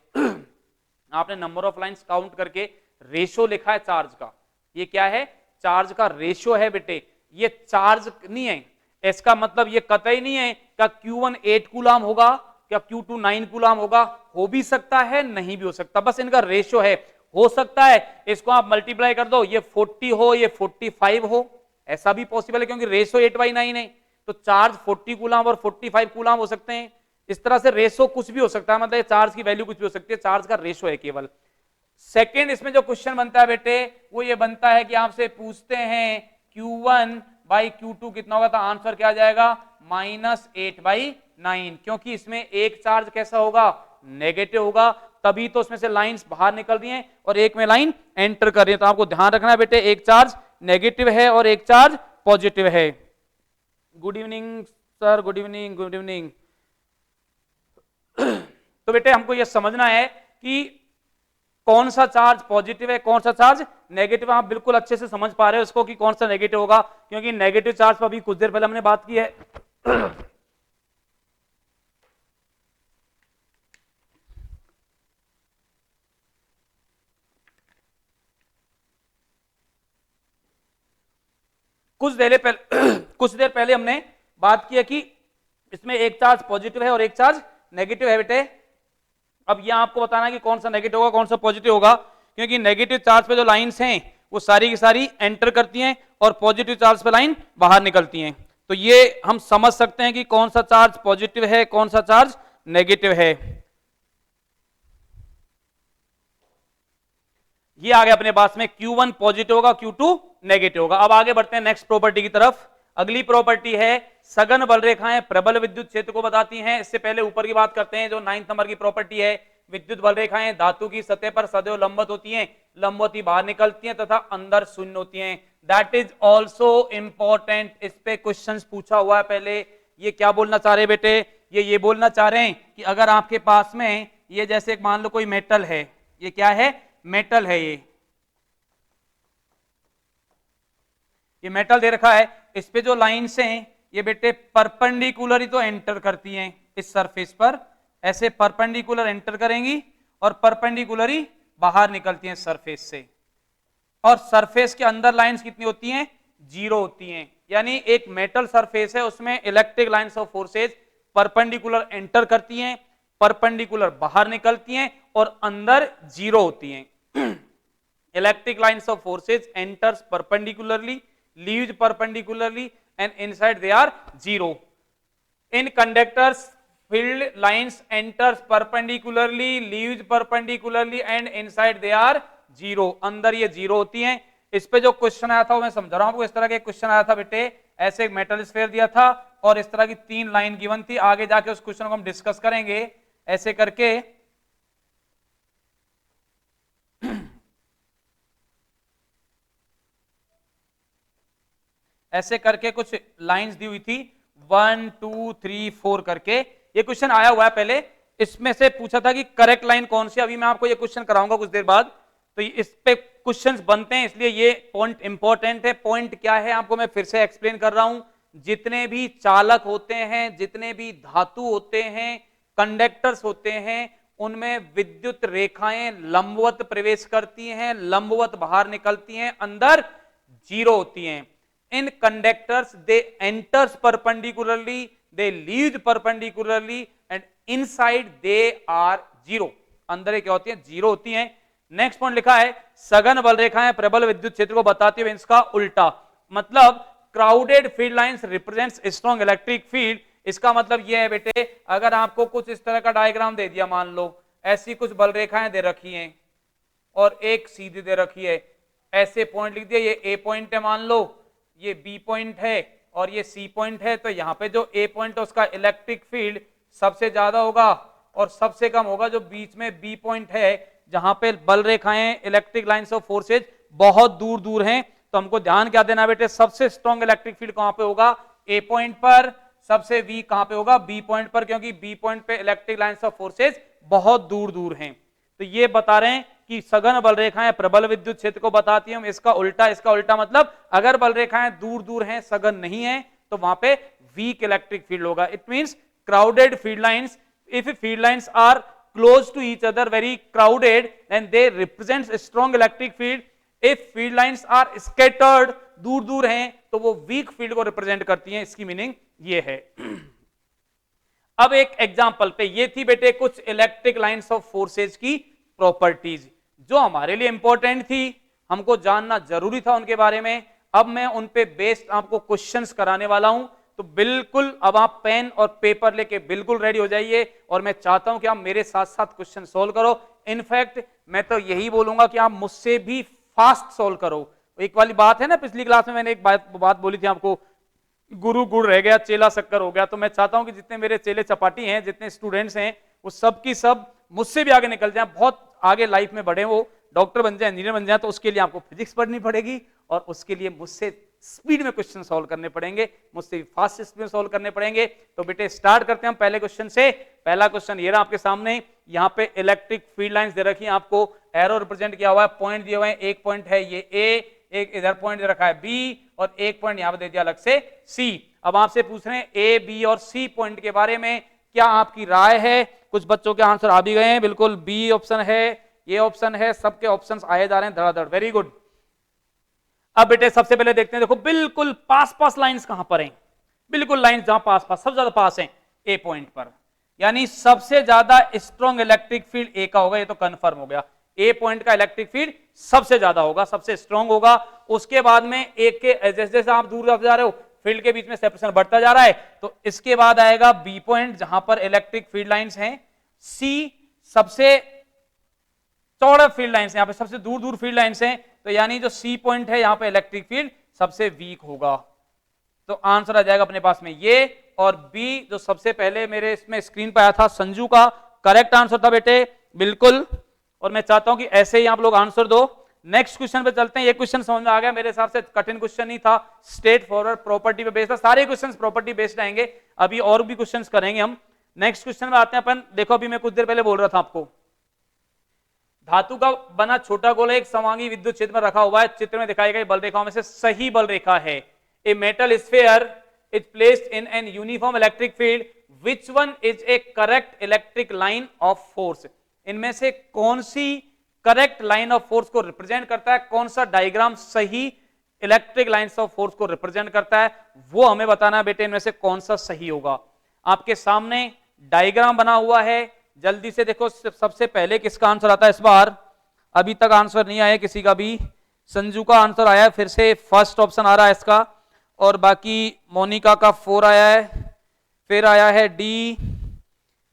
आपने नंबर ऑफ लाइंस काउंट करके रेशियो लिखा है चार्ज का, ये क्या है, चार्ज का रेशियो है बेटे, ये चार्ज नहीं है। इसका मतलब ये कतई नहीं है क्या Q1 8 कूलाम होगा, क्या Q2 9 कूलाम होगा, हो भी सकता है नहीं भी हो सकता, बस इनका रेशियो है। हो सकता है इसको आप मल्टीप्लाई कर दो, ये 40 हो ये 45 हो, ऐसा भी पॉसिबल है क्योंकि रेशियो 8/9 है। तो चार्ज 40 कूलाम और 45 कूलाम हो सकते हैं। इस तरह से रेशियो कुछ भी हो सकता है, मतलब चार्ज की वैल्यू कुछ भी हो सकती है, चार्ज का रेशियो है केवल। सेकेंड इसमें जो क्वेश्चन बनता है बेटे, वो ये बनता है कि आपसे पूछते हैं Q1 बाई Q2 कितना होगा, तो आंसर क्या आ जाएगा -8/9, क्योंकि इसमें एक चार्ज कैसा होगा, नेगेटिव होगा, तभी तो उसमें से लाइंस बाहर निकल रही हैं और एक में लाइन एंटर कर रही है। तो आपको ध्यान रखना है बेटे, एक चार्ज नेगेटिव है और एक चार्ज पॉजिटिव है। Good evening sir, good evening, good evening. तो बेटे हमको यह समझना है कि कौन सा चार्ज पॉजिटिव है, कौन सा चार्ज नेगेटिव है। आप बिल्कुल अच्छे से समझ पा रहे हो इसको कि कौन सा नेगेटिव होगा, क्योंकि नेगेटिव चार्ज पर अभी कुछ देर पहले हमने बात की है। कुछ देर पहले हमने बात की है कि इसमें एक चार्ज पॉजिटिव है और एक चार्ज नेगेटिव है बेटे। अब यह आपको बताना है कि कौन सा नेगेटिव होगा कौन सा पॉजिटिव होगा, क्योंकि नेगेटिव चार्ज पे जो लाइंस हैं वो सारी की सारी एंटर करती हैं और पॉजिटिव चार्ज पे लाइन बाहर निकलती हैं। तो ये हम समझ सकते हैं कि कौन सा चार्ज पॉजिटिव है कौन सा चार्ज नेगेटिव है। ये आ गया अपने पास में, Q1 पॉजिटिव होगा Q2 नेगेटिव होगा। अब आगे बढ़ते हैं नेक्स्ट प्रॉपर्टी की तरफ। अगली प्रॉपर्टी है सघन बल रेखाएं प्रबल विद्युत क्षेत्र को बताती हैं। इससे पहले ऊपर की बात करते हैं, जो 9 नंबर की प्रॉपर्टी है, विद्युत बल रेखाएं धातु की सतह पर सदैव लंबवत होती हैं, लंबवत ही बाहर निकलती हैं तथा अंदर शून्य होती हैं। That is also important. इस पे क्वेश्चन पूछा हुआ है पहले। ये क्या बोलना चाह रहे बेटे, ये बोलना चाह रहे हैं कि अगर आपके पास में ये जैसे मान लो कोई मेटल है, ये क्या है, मेटल है, ये मेटल दे रखा है, इस पे जो लाइंस हैं ये बेटे परपेंडिकुलर ही तो एंटर करती हैं इस सरफेस पर, ऐसे परपेंडिकुलर एंटर करेंगी और परपेंडिकुलर ही बाहर निकलती हैं सरफेस से। और सरफेस के अंदर लाइंस कितनी होती हैं, 0 होती हैं। यानी एक मेटल सरफेस है उसमें electric lines of forces perpendicular enter करती हैं, परपेंडिकुलर बाहर निकलती हैं और अंदर 0 होती हैं। Electric lines of forces enters perpendicularly, leaves perpendicularly and inside they are 0. In conductors field lines enters perpendicularly, leaves perpendicularly and inside they are 0. अंदर ये 0 होती हैं। इस पे जो क्वेश्चन आया था वो मैं समझा रहा हूं आपको। इस तरह के क्वेश्चन आया था बेटे, ऐसे एक मेटल स्फीयर दिया था और इस तरह की 3 लाइन गिवन थी। आगे जाके उस क्वेश्चन को हम डिस्कस करेंगे। ऐसे करके ऐसे करके कुछ लाइंस दी हुई थी 1 2 3 4 करके। ये क्वेश्चन आया हुआ है पहले, इसमें से पूछा था कि करेक्ट लाइन कौन सी। अभी मैं आपको ये क्वेश्चन कराऊंगा कुछ देर बाद, तो इस पे क्वेश्चंस बनते हैं, इसलिए ये पॉइंट इंपॉर्टेंट है। पॉइंट क्या है आपको मैं फिर से एक्सप्लेन कर रहा हूं। जितने भी चालक होते हैं, जितने भी धातु होते हैं, कंडक्टर्स होते हैं, उनमें विद्युत रेखाएं लंबवत प्रवेश करती हैं, लंबवत बाहर निकलती हैं, अंदर 0 होती हैं। In conductors they enters perpendicularly, they leaves perpendicularly and inside they are 0. अंदर क्या होती हैं, 0 होती हैं। नेक्स्ट पॉइंट लिखा है सघन बल रेखाएं प्रबल विद्युत क्षेत्र को बताती हुए इसका उल्टा। मतलब crowded field lines represents strong electric field. इसका मतलब यह है बेटे, अगर आपको कुछ इस तरह का डायग्राम दे दिया, मान लो ऐसी कुछ बल रेखाएं दे रखी हैं और एक सीधी दे रखी है, ऐसे पॉइंट लिख दिया, ये ए पॉइंट है मान लो, ये बी पॉइंट है और ये सी पॉइंट है। तो यहाँ पे जो ए पॉइंट है उसका इलेक्ट्रिक फील्ड सबसे ज्यादा होगा और सबसे कम होगा जो बीच में बी पॉइंट है, जहां पे बल रेखाएं इलेक्ट्रिक लाइंस ऑफ फोर्सेज बहुत दूर दूर हैं। तो हमको ध्यान क्या देना बेटे, सबसे स्ट्रॉन्ग इलेक्ट्रिक फील्ड कहां पे होगा, ए पॉइंट पर। सबसे वीक कहां पे होगा, बी पॉइंट पर, क्योंकि बी पॉइंट पे इलेक्ट्रिक लाइंस ऑफ फोर्सेज बहुत दूर दूर हैं। तो ये बता रहे हैं कि सघन बल रेखाएं प्रबल विद्युत क्षेत्र को बताती हैं। इसका उल्टा मतलब अगर बल रेखाएं दूर दूर हैं, सघन नहीं है, तो वहां पे वीक इलेक्ट्रिक फील्ड होगा। It means crowded field lines, if field lines are close to each other, very crowded, then they represent strong electric field. If field lines are scattered, दूर दूर हैं, तो वो वीक फील्ड को रिप्रेजेंट करती हैं। इसकी मीनिंग ये है। अब एक एग्जांपल पे, ये थी बेटे कुछ इलेक्ट्रिक लाइंस ऑफ फोर्सेज की प्रॉपर्टीज जो हमारे लिए इंपॉर्टेंट थी, हमको जानना जरूरी था उनके बारे में। अब मैं उन पे बेस्ड आपको क्वेश्चंस कराने वाला हूं, तो बिल्कुल अब आप पेन और पेपर लेके बिल्कुल रेडी हो जाइए और मैं चाहता हूं कि आप मेरे साथ साथ क्वेश्चन सोल्व करो। इनफैक्ट मैं तो यही बोलूंगा कि आप मुझसे भी फास्ट सोल्व करो। एक वाली बात है ना, पिछली क्लास में मैंने एक बात बोली थी आपको, गुरु गुड़ रह गया चेला शक्कर हो गया। तो मैं चाहता हूं कि जितने मेरे चेले चपाटी हैं, जितने स्टूडेंट्स हैं, वो सब की सब मुझसे भी आगे निकल जाएं, बहुत आगे लाइफ में बढ़े, वो डॉक्टर बन जाए, इंजीनियर बन जाए। तो उसके लिए आपको फिजिक्स पढ़नी पड़ेगी और उसके लिए मुझसे स्पीड में क्वेश्चन सॉल्व करने पड़ेंगे, मुझसे भी फास्ट स्पीड में सॉल्व करने पड़ेंगे। तो बेटे स्टार्ट करते हैं हम पहले क्वेश्चन से। पहला क्वेश्चन ये रहा आपके सामने, यहाँ पे इलेक्ट्रिक फील्ड लाइंस दे रखी है, आपको एरो रिप्रेजेंट किया हुआ है, पॉइंट दिए हुए हैं। एक पॉइंट है ये ए, एक इधर पॉइंट दे रखा है बी और एक पॉइंट यहाँ पे दे दिया अलग से सी। अब आपसे पूछ रहे हैं ए, बी और सी पॉइंट के बारे में क्या आपकी राय है। कुछ बच्चों के आंसर आ भी गए हैं, बिल्कुल बी ऑप्शन है, ये ऑप्शन है, सबके ऑप्शंस आए जा रहे हैं धड़ाधड़, वेरी गुड। अब बेटे सबसे पहले देखते हैं, देखो बिल्कुल पास पास लाइंस कहां पर हैं, बिल्कुल लाइंस जहां पास पास सबसे ज्यादा पास हैं ए पॉइंट पर, यानी सबसे ज्यादा स्ट्रॉन्ग इलेक्ट्रिक फील्ड ए का होगा, ये तो कंफर्म हो गया। ए पॉइंट का इलेक्ट्रिक फील्ड सबसे ज्यादा होगा, सबसे स्ट्रॉन्ग होगा। उसके बाद में एक के जैसे जैसे आप दूर जा रहे हो, फील्ड के बीच में सेपरेशन बढ़ता जा रहा है, तो इसके बाद आएगा बी पॉइंट जहां पर इलेक्ट्रिक फील्ड लाइंस हैं। सी सबसे चौड़ा फील्ड लाइंस, यहां पे सबसे दूर दूर फील्ड लाइंस हैं, तो यानी जो सी पॉइंट है यहां पे इलेक्ट्रिक फील्ड सबसे वीक होगा। तो आंसर आ जाएगा अपने पास में ये, और बी जो सबसे पहले मेरे इसमें स्क्रीन पर आया था संजू का करेक्ट आंसर था बेटे, बिल्कुल। और मैं चाहता हूं कि ऐसे ही आप लोग आंसर दो, नेक्स्ट क्वेश्चन पे चलते हैं। ये क्वेश्चन समझ में आ गया, मेरे हिसाब से कठिन क्वेश्चन नहीं था, स्ट्रेट फॉरवर्ड प्रॉपर्टी पे बेस्ड था, सारे क्वेश्चंस प्रॉपर्टी बेस्ड आएंगे। अभी और भी क्वेश्चंस करेंगे हम। नेक्स्ट क्वेश्चन में आते हैं अपन। देखो अभी मैं कुछ देर पहले बोल रहा था आपको, धातु का बना छोटा गोला एक समांगी विद्युत क्षेत्र में रखा हुआ है, चित्र में दिखाई गई बल रेखाओं में से सही बल रेखा है। A metal sphere is placed in an uniform electric field, which one is a correct electric line of force. इनमें से कौन सी करेक्ट लाइन ऑफ फोर्स को रिप्रेजेंट करता है, कौन सा डायग्राम सही इलेक्ट्रिक लाइंस ऑफ फोर्स को रिप्रेजेंट करता है, वो हमें बताना है बेटे, इनमें से कौन सा सही होगा। आपके सामने डायग्राम बना हुआ है, जल्दी से देखो सबसे पहले किसका आंसर आता है इस बार। अभी तक आंसर नहीं आया किसी का भी, संजू का आंसर आया है, फिर से फर्स्ट ऑप्शन आ रहा है इसका, और बाकी मोनिका का 4 आया है, फिर आया है डी,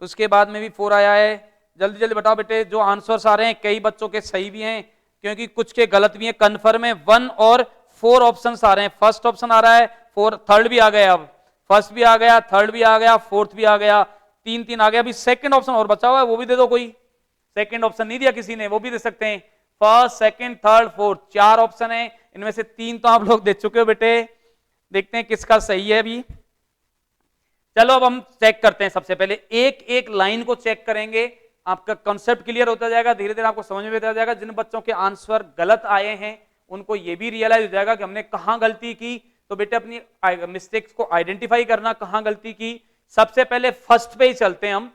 उसके बाद में भी 4 आया है। जल्दी जल्दी बताओ बेटे, जो आंसर्स आ रहे हैं कई बच्चों के सही भी हैं क्योंकि कुछ के गलत भी हैं। कन्फर्म है 1 और 4 ऑप्शन आ रहे हैं। फर्स्ट ऑप्शन आ रहा है, 4 थर्ड भी आ गया, अब फर्स्ट भी आ गया, थर्ड भी आ गया, फोर्थ भी आ गया, 3 आ गया। अभी सेकंड ऑप्शन और बचा हुआ है, वो भी दे दो। कोई सेकंड ऑप्शन नहीं दिया किसी ने, वो भी दे सकते हैं। First, second, third, fourth, 4 option है, इनमें से 3 तो आप लोग दे चुके हो बेटे। देखते हैं किसका सही है अभी। चलो अब हम चेक करते हैं। सबसे पहले एक एक लाइन को चेक करेंगे, आपका कॉन्सेप्ट क्लियर होता जाएगा, धीरे धीरे आपको समझ में आता जाएगा। जिन बच्चों के आंसर गलत आए हैं उनको ये भी रियलाइज हो जाएगा कि हमने कहां गलती की। तो बेटे अपनी मिस्टेक्स को आइडेंटिफाई करना, कहां गलती की। सबसे पहले फर्स्ट पे ही चलते हैं हम।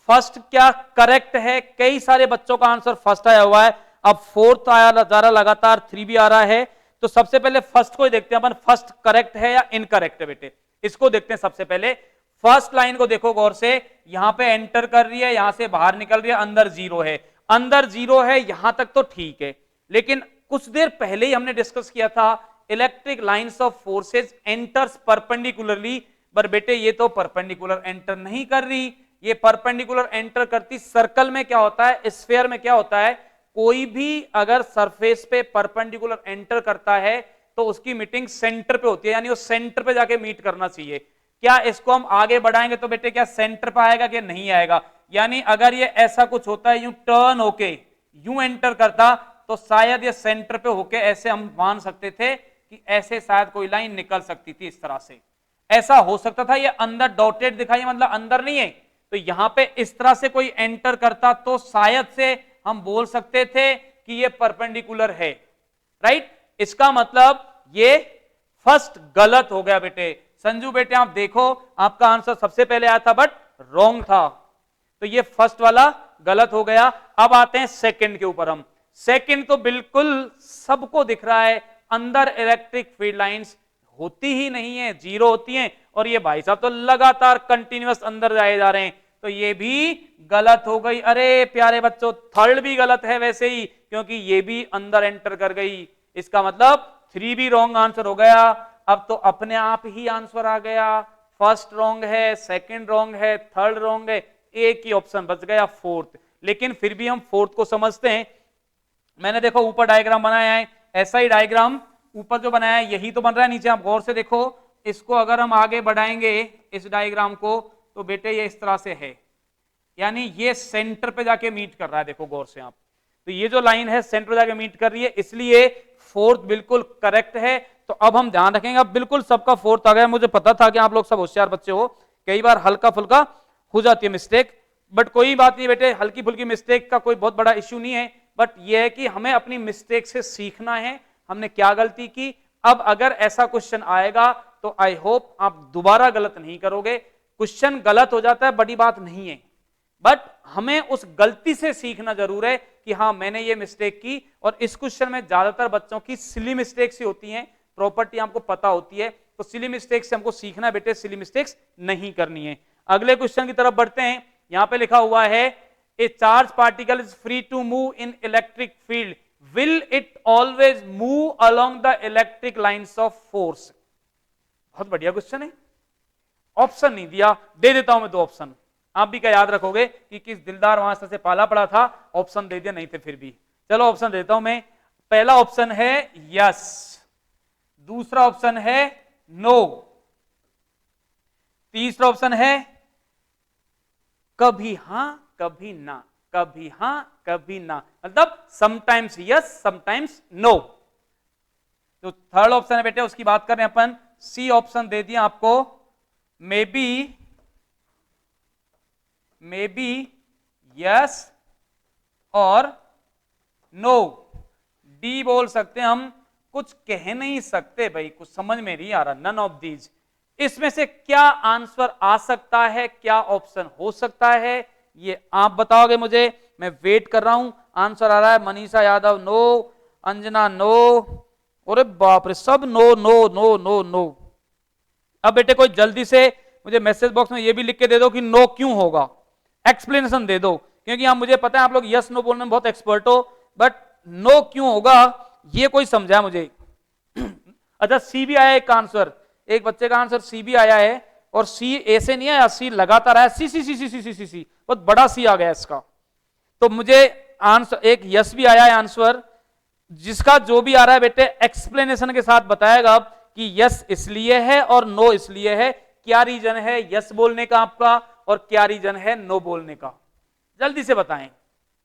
फर्स्ट क्या करेक्ट है, कई सारे बच्चों का आंसर फर्स्ट आया हुआ है, अब फोर्थ आया जा रहा, लगातार 3 भी आ रहा है। तो सबसे पहले फर्स्ट को देखते हैं अपन, फर्स्ट करेक्ट है या इनकरेक्ट है बेटे, इसको देखते हैं। सबसे पहले फर्स्ट लाइन को देखो गौर से, यहां पे एंटर कर रही है, यहां से बाहर निकल रही है, अंदर 0 है, अंदर 0 है, यहां तक तो ठीक है। लेकिन कुछ देर पहले ही हमने डिस्कस किया था electric lines of forces enters perpendicularly, पर बेटे ये तो परपेंडिकुलर एंटर नहीं कर रही, ये परपेंडिकुलर एंटर करती। सर्कल में क्या होता है, स्फीयर में क्या होता है, कोई भी अगर सरफेस पे परपेंडिकुलर एंटर करता है तो उसकी मीटिंग सेंटर पे होती है, यानी वो सेंटर पे जाके मीट करना चाहिए। क्या इसको हम आगे बढ़ाएंगे तो बेटे क्या सेंटर पे आएगा कि नहीं आएगा, यानी अगर ये ऐसा कुछ होता है, यूं टर्न होके यूं एंटर करता तो शायद ये सेंटर पे होके ऐसे हम मान सकते थे कि ऐसे शायद कोई लाइन निकल सकती थी, इस तरह से ऐसा हो सकता था। ये अंदर डॉटेड दिखाई, मतलब अंदर नहीं है, तो यहां पे इस तरह से कोई एंटर करता तो शायद से हम बोल सकते थे कि ये परपेंडिकुलर है, राइट। इसका मतलब ये फर्स्ट गलत हो गया बेटे। संजू बेटे आप देखो, आपका आंसर सबसे पहले आया था बट रॉन्ग था, तो ये फर्स्ट वाला गलत हो गया। अब आते हैं सेकंड के ऊपर हम। सेकंड तो बिल्कुल सबको दिख रहा है, अंदर इलेक्ट्रिक फील्ड लाइंस होती ही नहीं है, 0 होती हैं, और ये भाई साहब तो लगातार कंटिन्यूअस अंदर जाए जा रहे हैं, तो ये भी गलत हो गई। अरे प्यारे बच्चों, थर्ड भी गलत है वैसे ही, क्योंकि ये भी अंदर एंटर कर गई। इसका मतलब 3 भी रॉन्ग आंसर हो गया। अब तो अपने आप ही आंसर आ गया, फर्स्ट रॉन्ग है, सेकंड रॉन्ग है, थर्ड रॉन्ग है, एक ही ऑप्शन बच गया फोर्थ। लेकिन फिर भी हम फोर्थ को समझते हैं। मैंने देखो ऊपर डायग्राम बनाया है, ऐसा ही डायग्राम ऊपर जो बनाया है यही तो बन रहा है नीचे। आप गौर से देखो, इसको अगर हम आगे बढ़ाएंगे इस डायग्राम को, तो बेटे ये इस तरह से है, यानी ये सेंटर पे जाके मीट कर रहा है। देखो गौर से आप, तो ये जो लाइन है सेंटर पे जाके मीट कर रही है, इसलिए फोर्थ बिल्कुल करेक्ट है। तो अब हम ध्यान रखेंगे, अब बिल्कुल सबका फोर्थ आ गया। मुझे पता था कि आप लोग सब होशियार बच्चे हो, कई बार हल्का फुल्का हो जाती है मिस्टेक, बट कोई बात नहीं बेटे, हल्की फुल्की मिस्टेक का कोई बहुत बड़ा इश्यू नहीं है। बट यह है कि हमें अपनी मिस्टेक से सीखना है, हमने क्या गलती की। अब अगर ऐसा क्वेश्चन आएगा तो आई होप आप दोबारा गलत नहीं करोगे। क्वेश्चन गलत हो जाता है, बड़ी बात नहीं है, बट हमें उस गलती से सीखना जरूर है कि हाँ मैंने ये मिस्टेक की। और इस क्वेश्चन में ज्यादातर बच्चों की सिली मिस्टेक्स ही होती हैं, प्रॉपर्टी आपको पता होती है, तो सिली मिस्टेक्स से हमको सीखना है बेटे, सिली मिस्टेक्स नहीं करनी है। अगले क्वेश्चन की तरफ बढ़ते हैं। यहां पे लिखा हुआ है, a charge particle is free to move in electric field, will it always move along the electric lines of force. बहुत बढ़िया क्वेश्चन है, ऑप्शन नहीं दिया, दे देता हूं मैं 2 ऑप्शन। आप भी क्या याद रखोगे कि किस दिलदार मास्टर से पाला पड़ा था, ऑप्शन दे दिया, नहीं थे फिर भी। चलो ऑप्शन देता हूं मैं। पहला ऑप्शन है यस, दूसरा ऑप्शन है नो, तीसरा ऑप्शन है कभी हां कभी ना। कभी हां कभी ना, मतलब समटाइम्स यस समटाइम्स नो। तो थर्ड ऑप्शन है बेटे उसकी बात करें अपन, सी ऑप्शन दे दिया आपको, मे बी यस और नो। डी बोल सकते हैं हम, कुछ कह नहीं सकते भाई, कुछ समझ में नहीं आ रहा, नन ऑफ दीज। इसमें से क्या आंसर आ सकता है, क्या ऑप्शन हो सकता है, ये आप बताओगे मुझे, मैं वेट कर रहा हूं। आंसर आ रहा है मनीषा यादव नो, अंजना नो, अरे बाप रे सब no no no no no. अब बेटे कोई जल्दी से मुझे मैसेज बॉक्स में ये भी लिख के दे दो कि नो क्यों होगा, एक्सप्लेनेशन दे दो, क्योंकि आप मुझे पता है आप लोग यस नो बोलने में बहुत एक्सपर्ट हो, बट नो क्यों होगा ये कोई समझा मुझे। अच्छा सी भी आया एक आंसर, एक बच्चे का आंसर सी भी आया है, और सी ऐसे नहीं आया, सी लगातार आया, सी सी सी सी सी सी सी सी बहुत बड़ा सी आ गया इसका। तो मुझे आंसर एक यस भी आया है आंसर, जिसका जो भी आ रहा है बेटे एक्सप्लेनेशन के साथ बताएगा कि यस इसलिए है और नो इसलिए है, क्या रीजन है यस बोलने का आपका और क्या रीजन है नो बोलने का, जल्दी से बताएं।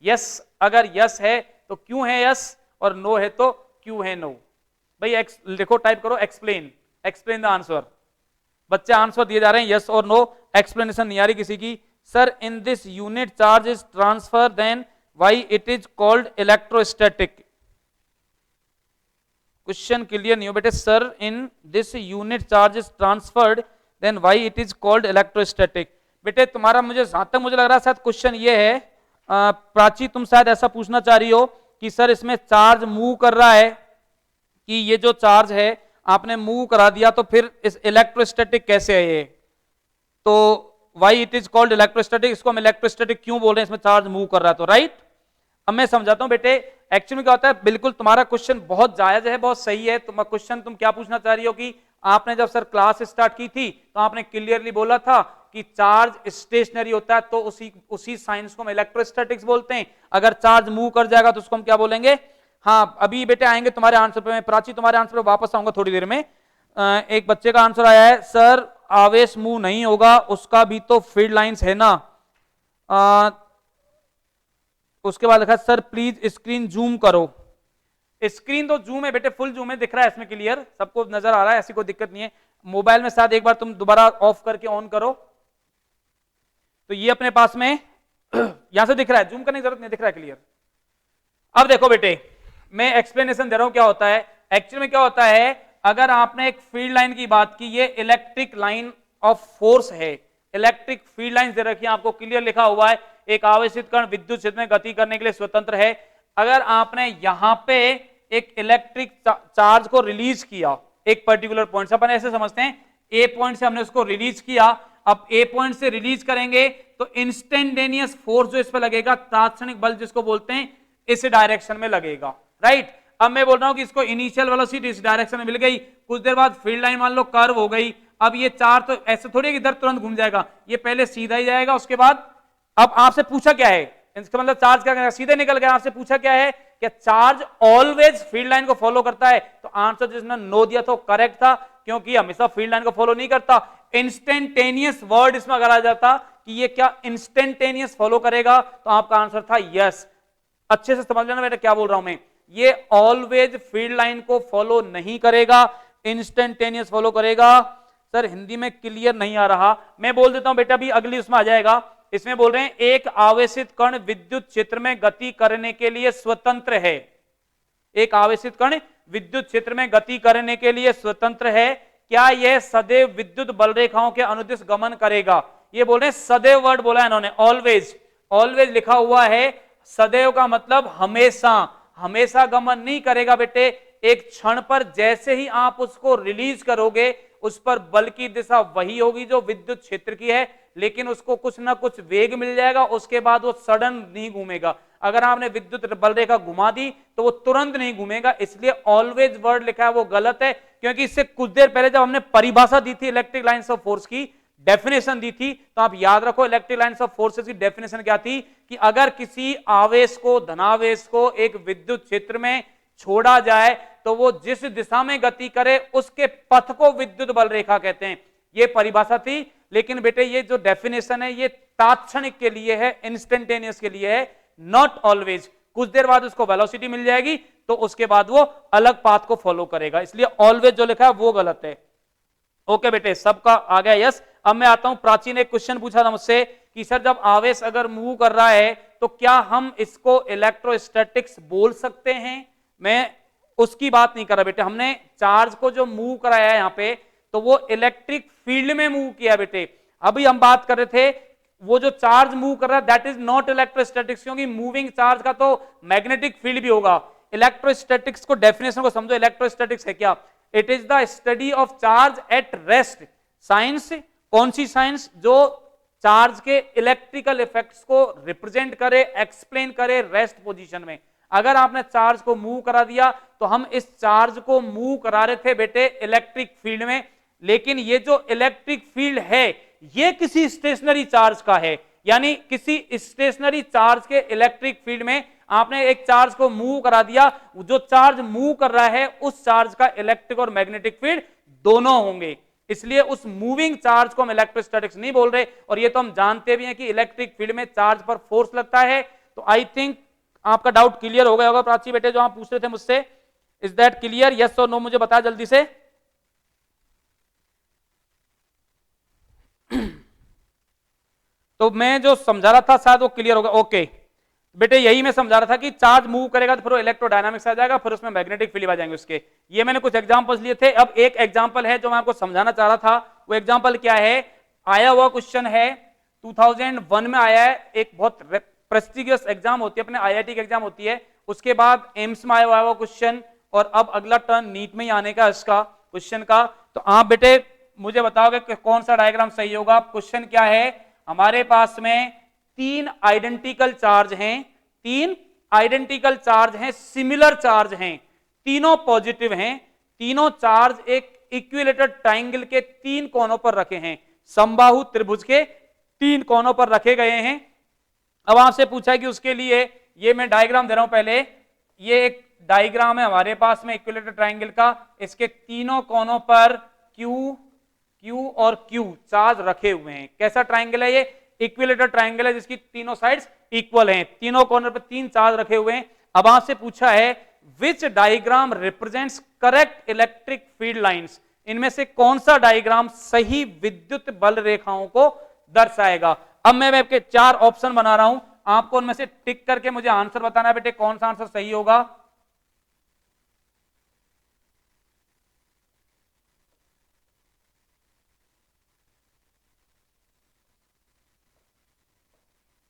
यस अगर यस है तो क्यों है यस, और नो है तो क्यों है नो। भाई लिखो, टाइप करो एक्सप्लेन, एक्सप्लेन द आंसर। बच्चे आंसर दिए जा रहे हैं यस और नो, एक्सप्लेनेशन नहीं आ रही किसी की। Sir in this unit charge is transfer then why it is called electrostatic. Question clear नहीं हो बेटे, sir in this unit charge is transferred then why it is called electrostatic. बेटे तुम्हारा मुझे जहां तक मुझे लग रहा है शायद क्वेश्चन ये है, प्राची तुम शायद ऐसा पूछना चाह रही हो कि सर इसमें चार्ज मूव कर रहा है, कि ये जो चार्ज है आपने मूव करा दिया तो फिर इस इलेक्ट्रोस्टैटिक कैसे है ये, तो why it is called electrostatic, इसको हम इलेक्ट्रोस्टैटिक क्यों बोल रहे हैं, इसमें चार्ज मूव कर रहा है तो, राइट। अब मैं समझाता हूं बेटे, एक्चुअली क्या होता है, बिल्कुल तुम्हारा क्वेश्चन बहुत जायज है, बहुत सही है। तुम क्वेश्चन तुम क्या पूछना चाह रही हो कि आपने जब सर क्लास स्टार्ट की थी तो आपने क्लियरली बोला था कि चार्ज स्टेशनरी होता है तो उसी साइंस को हम इलेक्ट्रोस्टैटिक्स बोलते हैं। अगर चार्ज मूव कर जाएगा तो उसको हम क्या बोलेंगे। हाँ अभी बेटे आएंगे तुम्हारे आंसर पे, मैं प्राची तुम्हारे आंसर पे वापस आऊंगा थोड़ी देर में। एक बच्चे का आंसर आया है, सर आवेश मूव नहीं होगा, उसका भी तो फील्ड लाइंस है ना। उसके बाद लिखा सर प्लीज स्क्रीन जूम करो। स्क्रीन तो जूम है बेटे, फुल जूम है, दिख रहा है इसमें क्लियर, सबको नजर आ रहा है, ऐसी कोई दिक्कत नहीं है। मोबाइल में साथ एक बार तुम दोबारा ऑफ करके ऑन करो तो ये अपने पास में यहां से दिख रहा है, जूम करने की जरूरत नहीं, दिख रहा है क्लियर। अब देखो बेटे मैं एक्सप्लेनेशन दे रहा हूं क्या होता है। एक्चुअली में क्या होता है, अगर आपने एक फील्ड लाइन की बात की, ये इलेक्ट्रिक लाइन ऑफ फोर्स है, इलेक्ट्रिक फील्ड लाइन दे रखी है आपको, क्लियर लिखा हुआ है, एक आवेशित कण विद्युत क्षेत्र में गति करने के लिए स्वतंत्र है। अगर आपने यहां पे एक इलेक्ट्रिक चार्ज को रिलीज किया एक पर्टिकुलर पॉइंट से, अपन ऐसे समझते हैं ए पॉइंट से हमने उसको रिलीज किया, अब ए पॉइंट से रिलीज करेंगे तो इंस्टेंटेनियस फोर्स जो इस पर लगेगा, तात्क्षणिक बल जिसको बोलते हैं, इस डायरेक्शन में लगेगा, राइट। अब मैं बोल रहा हूं कि इसको इनिशियल वेलोसिटी इस डायरेक्शन में मिल गई, कुछ देर बाद फील्ड लाइन मान लो कर्व हो गई। अब ये चार्ज तो ऐसे थोड़ी इधर तुरंत घूम जाएगा, ये पहले सीधा ही जाएगा, उसके बाद अब आपसे पूछा क्या है, इसका मतलब चार्ज क्या करेगा, सीधे निकल गया। आपसे पूछा क्या है, क्या चार्ज ऑलवेज फील्ड लाइन को फॉलो करता है, तो आंसर जिसने नो दिया था करेक्ट था, क्योंकि हमेशा फील्ड लाइन को फॉलो नहीं करता। इंस्टेंटेनियस वर्ड इसमें अगर आ जाता कि ये क्या इंस्टेंटेनियस फॉलो करेगा, तो आपका आंसर था यस। अच्छे से समझ लेना बेटा क्या बोल रहा हूं मैं, ये ऑलवेज फील्ड लाइन को फॉलो नहीं करेगा, इंस्टेंटेनियस फॉलो करेगा। सर हिंदी में क्लियर नहीं आ रहा, मैं बोल देता हूं बेटा, अभी अगली उसमें आ जाएगा। इसमें बोल रहे हैं एक आवेशित कण विद्युत क्षेत्र में गति करने के लिए स्वतंत्र है, एक आवेशित कण विद्युत क्षेत्र में गति करने के लिए स्वतंत्र है, क्या यह सदैव विद्युत बल रेखाओं के अनुदिश गमन करेगा। ये बोल रहे हैं सदैव, वर्ड बोला है इन्होंने, ऑलवेज, ऑलवेज लिखा हुआ है, सदैव का मतलब हमेशा, हमेशा गमन नहीं करेगा बेटे। एक क्षण पर जैसे ही आप उसको रिलीज करोगे, उस पर बल की दिशा वही होगी जो विद्युत क्षेत्र की है, लेकिन उसको कुछ ना कुछ वेग मिल जाएगा, उसके बाद वो सडन नहीं घूमेगा। अगर आपने विद्युत बल रेखा घुमा दी तो वो तुरंत नहीं घूमेगा, इसलिए ऑलवेज वर्ड लिखा है वो गलत है, क्योंकि इससे कुछ देर पहले जब हमने परिभाषा दी थी इलेक्ट्रिक लाइंस ऑफ फोर्स की, डेफिनेशन दी थी, तो आप याद रखो इलेक्ट्रिक लाइंस ऑफ फोर्सेस की डेफिनेशन क्या थी कि अगर किसी आवेश को, धनावेश को एक विद्युत क्षेत्र में छोड़ा जाए तो वो जिस दिशा में गति करे उसके पथ को विद्युत बल रेखा कहते हैं। ये परिभाषा थी, लेकिन बेटे ये जो डेफिनेशन है ये तात्क्षणिक के लिए है, इंस्टेंटेनियस के लिए है, नॉट ऑलवेज। कुछ देर बाद उसको वेलोसिटी मिल जाएगी तो उसके बाद वो अलग पाथ को फॉलो करेगा, इसलिए ऑलवेज जो लिखा है वो गलत है। ओके बेटे, सबका आ गया यस। अब मैं आता हूं, प्राची ने क्वेश्चन पूछा था मुझसे कि सर जब आवेश अगर मूव कर रहा है तो क्या हम इसको इलेक्ट्रोस्टैटिक्स बोल सकते हैं? मैं उसकी बात नहीं कर रहा बेटे, हमने चार्ज को जो मूव कराया है यहां पे तो वो इलेक्ट्रिक फील्ड में मूव किया बेटे। अभी हम बात कर रहे थे वो जो चार्ज मूव कर रहा है दैट इज नॉट इलेक्ट्रोस्टैटिक्स, क्योंकि मूविंग चार्ज का तो मैग्नेटिक फील्ड भी होगा। इलेक्ट्रोस्टैटिक्स को डेफिनेशन को समझो, इलेक्ट्रोस्टैटिक्स है क्या? It is the study of charge at rest. Science, कौन सी साइंस? जो चार्ज के इलेक्ट्रिकल इफेक्ट्स को रिप्रेजेंट करे, एक्सप्लेन करे रेस्ट पोजीशन में। अगर आपने चार्ज को मूव करा दिया तो हम इस चार्ज को मूव करा रहे थे बेटे इलेक्ट्रिक फील्ड में, लेकिन ये जो इलेक्ट्रिक फील्ड है ये किसी स्टेशनरी चार्ज का है, यानी किसी स्टेशनरी चार्ज के इलेक्ट्रिक फील्ड में आपने एक चार्ज को मूव करा दिया, जो चार्ज मूव कर रहा है उस चार्ज का इलेक्ट्रिक और मैग्नेटिक फील्ड दोनों होंगे, इसलिए उस मूविंग चार्ज को हम इलेक्ट्रोस्टैटिक्स नहीं बोल रहे। और ये तो हम जानते भी हैं कि इलेक्ट्रिक फील्ड में चार्ज पर फोर्स लगता है। तो आई थिंक आपका डाउट क्लियर हो गया होगा प्राची बेटे, जो आप पूछ रहे थे मुझसे। Is that clear? यस और नो मुझे बता जल्दी से। तो मैं जो समझा रहा था शायद वो क्लियर होगा। ओके बेटे, यही मैं समझा रहा था कि चार्ज मूव करेगा तो फिर वो इलेक्ट्रोडायनामिक्स आ जाएगा, फिर उसमें मैग्नेटिक फील्ड आ जाएंगे उसके। ये मैंने कुछ एग्जांपल्स लिए थे। अब एक एग्जांपल है जो मैं आपको समझाना चाह रहा था, वो एग्जांपल क्या है? आया हुआ क्वेश्चन है, 2001 में आया है, एक बहुत प्रेस्टिजियस एग्जाम होती है, अपने आईआईटी की एग्जाम होती है, उसके बाद एम्स में आया हुआ क्वेश्चन, और अब अगला टर्न नीट में ही आने का इसका क्वेश्चन का। तो आप बेटे मुझे बताओगे कि कौन सा डायग्राम सही होगा। क्वेश्चन क्या है? हमारे पास में तीन आइडेंटिकल चार्ज हैं, तीन आइडेंटिकल चार्ज हैं, सिमिलर चार्ज हैं, तीनों पॉजिटिव हैं, तीनों चार्ज एक इक्विलेटरल ट्रायंगल के तीन कोनों पर रखे हैं, समबाहु त्रिभुज के तीन कोनों पर रखे गए हैं। अब आपसे पूछा है कि उसके लिए ये मैं डायग्राम दे रहा हूं पहले, ये एक डायग्राम है हमारे पास में इक्विलेटरल ट्रायंगल का, इसके तीनों कोनों पर Q, Q और Q चार्ज रखे हुए हैं। कैसा ट्रायंगल है ये? इक्विलेटरल ट्रायंगल है जिसकी तीनों साइड्स इक्वल हैं, तीनों कॉर्नर पर तीन चार्ज रखे हुए हैं। अब आपसे पूछा है which diagram represents correct electric field lines, इनमें से कौन सा डायग्राम सही विद्युत बल रेखाओं को दर्शाएगा। अब मैं आपके चार ऑप्शन बना रहा हूं, आपको उनमें से टिक करके मुझे आंसर बताना है बेटे, कौन सा आंसर सही होगा।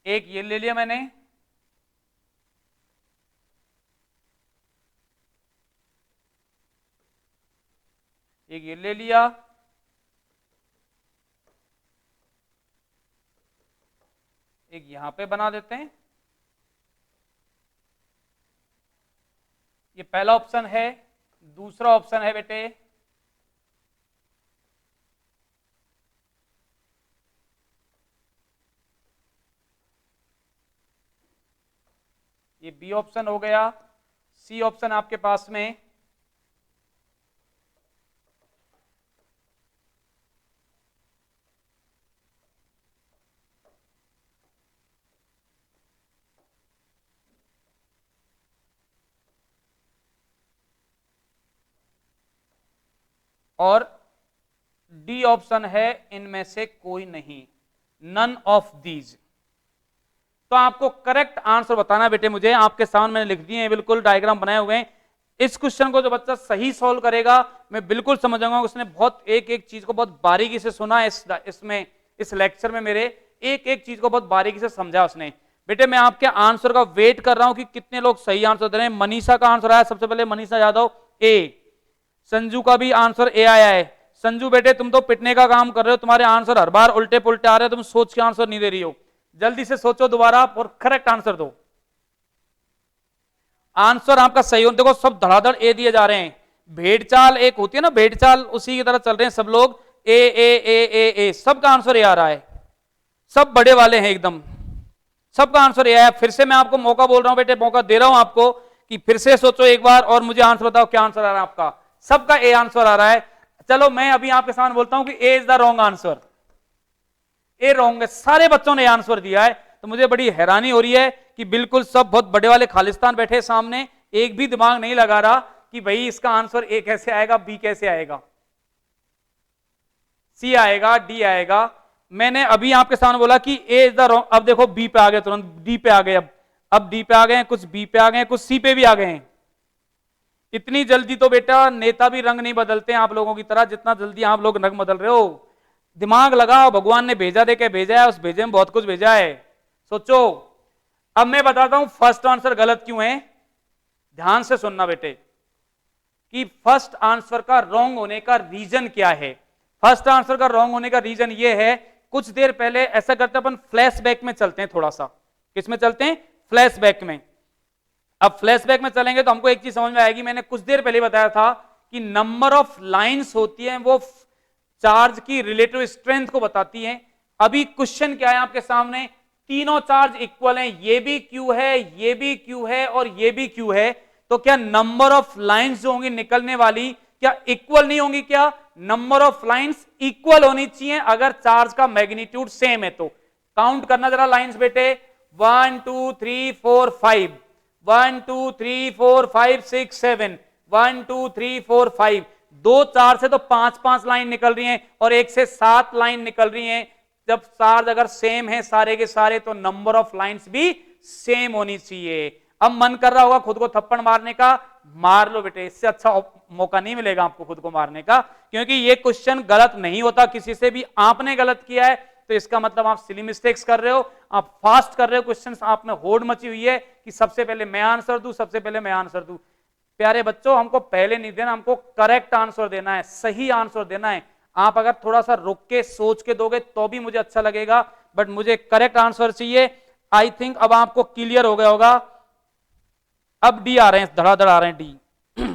एक ये ले लिया मैंने, एक ये ले लिया, एक यहां पे बना देते हैं। ये पहला ऑप्शन है। दूसरा ऑप्शन है बेटे ये बी ऑप्शन हो गया। सी ऑप्शन आपके पास में और डी ऑप्शन है इनमें से कोई नहीं, नन ऑफ दीज। तो आपको करेक्ट आंसर बताना बेटे मुझे, आपके सामने मैंने लिख दिए हैं, बिल्कुल डायग्राम बनाए हुए हैं। इस क्वेश्चन को जो बच्चा सही सॉल्व करेगा मैं बिल्कुल समझ जाऊंगा उसने बहुत एक एक चीज को बहुत बारीकी से सुना है, इसमें इस लेक्चर में मेरे एक एक चीज को बहुत बारीकी से समझा उसने। बेटे मैं आपके आंसर का वेट कर रहा हूं कि कितने लोग सही आंसर दे रहे हैं। मनीषा का आंसर आया सबसे पहले, मनीषा यादव ए। संजू का भी आंसर ए आया है। संजू बेटे तुम तो पिटने का काम कर रहे हो, तुम्हारे आंसर हर बार उल्टे पुल्टे आ रहे हो, तुम सोच के आंसर नहीं दे रही हो, जल्दी से सोचो दोबारा और करेक्ट आंसर दो। आंसर आपका सही हो, देखो सब धड़ाधड़ ए दिए जा रहे हैं। भेड़चाल एक होती है ना, भेड़चाल उसी की तरह चल रहे हैं सब लोग, ए ए ए ए ए, सबका आंसर ए आ रहा है, सब बड़े वाले हैं एकदम, सबका आंसर ए आया। फिर से मैं आपको मौका बोल रहा हूं बेटे, मौका दे रहा हूं आपको कि फिर से सोचो एक बार और मुझे आंसर बताओ क्या आंसर आ रहा है आपका। सबका ए आंसर आ रहा है। चलो मैं अभी आपके सामने बोलता हूं कि A is the wrong answer, A wrong है, सारे बच्चों ने आंसर दिया है, तो मुझे बड़ी हैरानी हो रही है कि बिल्कुल सब बहुत बड़े वाले खालिस्तान बैठे सामने, एक भी दिमाग नहीं लगा रहा कि भाई इसका आंसर ए कैसे आएगा, बी कैसे आएगा, सी आएगा, डी आएगा। मैंने अभी आपके सामने बोला कि ए इज द रॉन्ग, अब देखो बी पे आ गए, तुरंत डी पे आ गए, अब डी पे आ गए, कुछ बी पे आ गए, कुछ सी पे भी आ गए हैं। इतनी जल्दी तो बेटा नेता भी रंग नहीं बदलते हैं आप लोगों की तरह, जितना जल्दी आप लोग रंग बदल रहे हो। दिमाग लगाओ, भगवान ने भेजा दे के भेजा है, उस भेजे में बहुत कुछ भेजा है, सोचो। अब मैं बताता हूं फर्स्ट आंसर गलत क्यों है, ध्यान से सुनना बेटे, कि फर्स्ट आंसर का रॉन्ग होने का रीजन क्या है। फर्स्ट आंसर का रॉन्ग होने का रीजन ये है, कुछ देर पहले ऐसा करते अपन फ्लैशबैक में चलते हैं, थोड़ा सा किस में चलते हैं, फ्लैशबैक में। अब फ्लैशबैक में चलेंगे तो हमको एक चीज समझ में आएगी, मैंने कुछ देर पहले बताया था कि नंबर ऑफ लाइंस होती हैं वो चार्ज की रिलेटिव स्ट्रेंथ को बताती हैं। अभी क्वेश्चन क्या है आपके सामने, तीनों चार्ज इक्वल हैं, ये भी क्यू है, ये भी क्यू है और ये भी क्यू है, तो क्या नंबर ऑफ लाइंस जो होंगी निकलने वाली क्या इक्वल नहीं होंगी, क्या नंबर ऑफ लाइंस इक्वल होनी चाहिए अगर चार्ज का मैग्नीट्यूड सेम है तो। काउंट करना जरा लाइंस बेटे, 1 2 3 4 5, 1 2 3 4 5 6 7, 1 2 3 4 5, दो चार से तो 5 लाइन निकल रही हैं और एक से 7 लाइन निकल रही हैं। जब चार्ज अगर सेम है सारे के सारे तो नंबर ऑफ लाइंस भी सेम होनी चाहिए। अब मन कर रहा होगा खुद को थप्पड़ मारने का, मार लो बेटे, इससे अच्छा मौका नहीं मिलेगा आपको खुद को मारने का, क्योंकि ये क्वेश्चन गलत नहीं होता किसी से भी। आपने गलत किया है तो इसका मतलब आप सिली मिस्टेक्स कर रहे हो, आप फास्ट कर रहे हो क्वेश्चन, आप में होड़ मची हुई है कि सबसे पहले मैं आंसर दूं, सबसे पहले मैं आंसर दूं। प्यारे बच्चों, हमको पहले नहीं देना, हमको करेक्ट आंसर देना है, सही आंसर देना है। आप अगर थोड़ा सा रुक के सोच के दोगे तो भी मुझे अच्छा लगेगा, बट मुझे करेक्ट आंसर चाहिए। आई थिंक अब आपको क्लियर हो गया होगा। अब डी आ रहे हैं, धड़ाधड़ आ रहे हैं डी।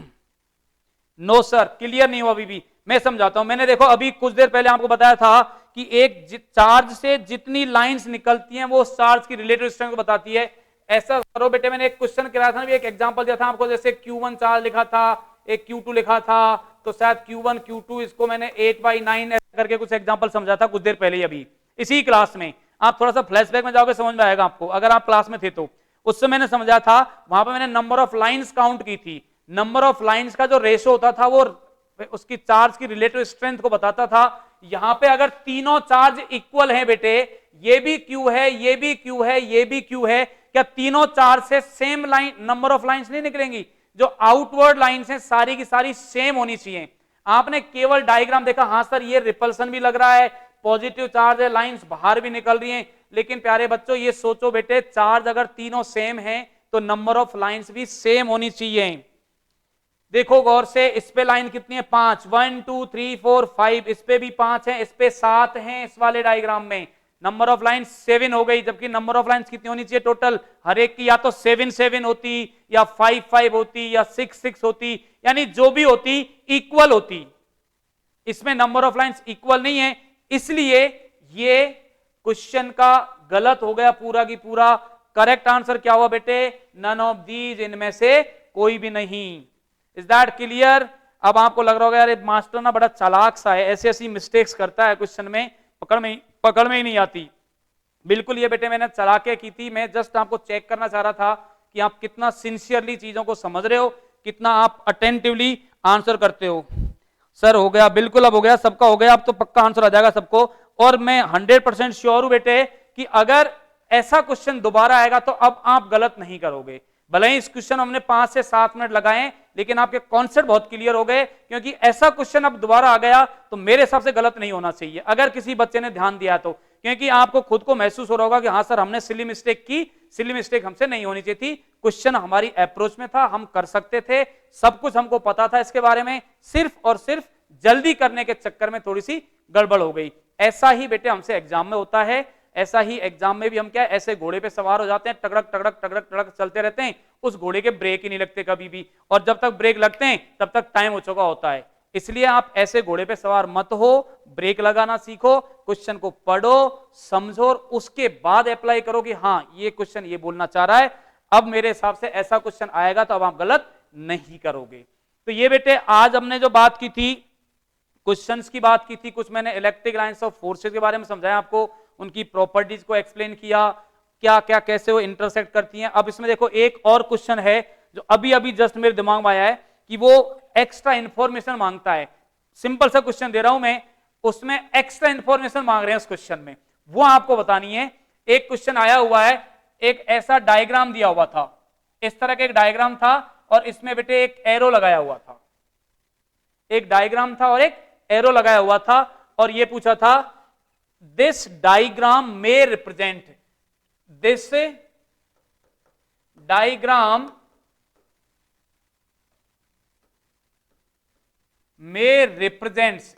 नो सर, क्लियर नहीं हुआ अभी भी, मैं समझाता हूं। मैंने देखो अभी कुछ देर पहले आपको बताया था कि एक चार्ज से जितनी लाइंस निकलती हैं वो चार्ज की रिलेटिव स्ट्रेंथ को बताती है। ऐसा करो बेटे, मैंने एक क्वेश्चन कराया था, एक एग्जांपल दिया था आपको, जैसे Q1 चार्ज लिखा था, एक Q2 लिखा था, तो शायद Q1 Q2 इसको मैंने 8/9 ऐसा करके कुछ एग्जांपल समझा था कुछ देर पहले अभी इसी क्लास में। आप थोड़ा सा फ्लैशबैक में जाओगे समझ में आएगा आपको, अगर आप क्लास में थे तो। उससे मैंने समझा था, वहां पर मैंने नंबर ऑफ लाइंस काउंट की थी। नंबर ऑफ लाइंस का जो रेशो होता था वो उसकी चार्ज की रिलेटिव स्ट्रेंथ को बताता था। यहां पे अगर तीनों चार्ज इक्वल हैं बेटे, ये भी क्यू है, ये भी क्यू है, ये भी क्यू है, क्या तीनों चार्ज से same line number of lines नहीं निकलेंगी? जो आउटवर्ड लाइंस हैं सारी की सारी सेम होनी चाहिए। आपने केवल डायग्राम देखा, हां सर ये रिपल्सन भी लग रहा है, पॉजिटिव चार्ज है, लाइंस बाहर भी निकल रही हैं, लेकिन प्यारे बच्चों ये सोचो बेटे, चार्ज अगर तीनों सेम हैं तो नंबर ऑफ लाइंस भी सेम होनी चाहिए। देखो गौर से, इस पे लाइन कितनी है? 5, 1 2 3 4 5, इस पे भी 5 है, इस पे 7 हैं इस वाले डायग्राम में। नंबर ऑफ लाइंस 7 हो गई, जबकि नंबर ऑफ लाइंस कितनी होनी चाहिए टोटल? हर एक की या तो 7 7 होती, या 5 5 होती, या 6 6 होती, यानी जो भी होती इक्वल होती। इसमें नंबर ऑफ लाइंस इक्वल नहीं है, इसलिए ये क्वेश्चन का गलत हो गया पूरा की पूरा। करेक्ट आंसर क्या हुआ बेटे? नन ऑफ दीज, इनमें से कोई भी नहीं। Is that clear? अब आपको लग रहा होगा यार मास्टर ना बड़ा चालाक सा है, ऐसी ऐसी मिस्टेक्स करता है क्वेश्चन में, पकड़ में ही नहीं आती। बिल्कुल ये बेटे मैंने चालाकी की थी, मैं जस्ट आपको चेक करना चाह रहा था कि आप कितना सिंसियरली चीजों को समझ रहे हो, कितना आप अटेंटिवली आंसर करते हो। सर हो गया, बिल्कुल अब हो गया, सबका हो गया, अब तो पक्का आंसर आ जाएगा सबको। और मैं 100% श्योर हूं बेटे कि अगर ऐसा क्वेश्चन दोबारा आएगा तो अब आप गलत नहीं करोगे। भले ही इस क्वेश्चन हमने 5 से 7 मिनट लगाए, लेकिन आपके कॉन्सेप्ट बहुत क्लियर हो गए, क्योंकि ऐसा क्वेश्चन अब दोबारा आ गया तो मेरे हिसाब से गलत नहीं होना चाहिए, अगर किसी बच्चे ने ध्यान दिया तो। क्योंकि आपको खुद को महसूस हो रहा होगा कि हाँ सर हमने सिली मिस्टेक की, सिली मिस्टेक हमसे नहीं होनी चाहिए थी, क्वेश्चन हमारी अप्रोच में था, हम कर सकते थे, सब कुछ हमको पता था इसके बारे में, सिर्फ और सिर्फ जल्दी करने के चक्कर में थोड़ी सी गड़बड़ हो गई। ऐसा ही बेटे हमसे एग्जाम में होता है, ऐसा ही एग्जाम में भी हम क्या ऐसे घोड़े पे सवार हो जाते हैं, टगड़क टगड़क टगड़क टगड़क चलते रहते हैं, उस घोड़े के ब्रेक ही नहीं लगते कभी भी, और जब तक ब्रेक लगते हैं तब तक टाइम हो चुका होता है। इसलिए आप ऐसे घोड़े पे सवार मत हो, ब्रेक लगाना सीखो, क्वेश्चन को पढ़ो, समझो और उसके बाद अप्लाई करो कि हाँ ये क्वेश्चन ये बोलना चाह रहा है, अब मेरे हिसाब से ऐसा क्वेश्चन आएगा तो अब आप गलत नहीं करोगे। तो ये बेटे आज हमने जो बात की थी, क्वेश्चंस की बात की थी, कुछ मैंने इलेक्ट्रिक लाइंस ऑफ फोर्सेस के बारे में समझाया आपको, उनकी प्रॉपर्टीज को एक्सप्लेन किया, क्या क्या कैसे वो इंटरसेक्ट करती हैं। अब इसमें देखो एक और क्वेश्चन है जो अभी अभी जस्ट मेरे दिमाग में आया है कि वो एक्स्ट्रा इंफॉर्मेशन मांगता है। सिंपल सा क्वेश्चन दे रहा हूं मैं, उसमें एक्स्ट्रा इंफॉर्मेशन मांग रहे हैं उस क्वेश्चन में, वो आपको बतानी है। एक क्वेश्चन आया हुआ है, एक ऐसा डायग्राम दिया हुआ था, इस तरह का एक डायग्राम था और इसमें बेटे एक एरो लगाया हुआ था, एक डायग्राम था और एक एरो लगाया हुआ था और ये पूछा था दिस डायग्राम में रिप्रेजेंट, दिस डायग्राम में रिप्रेजेंट्स।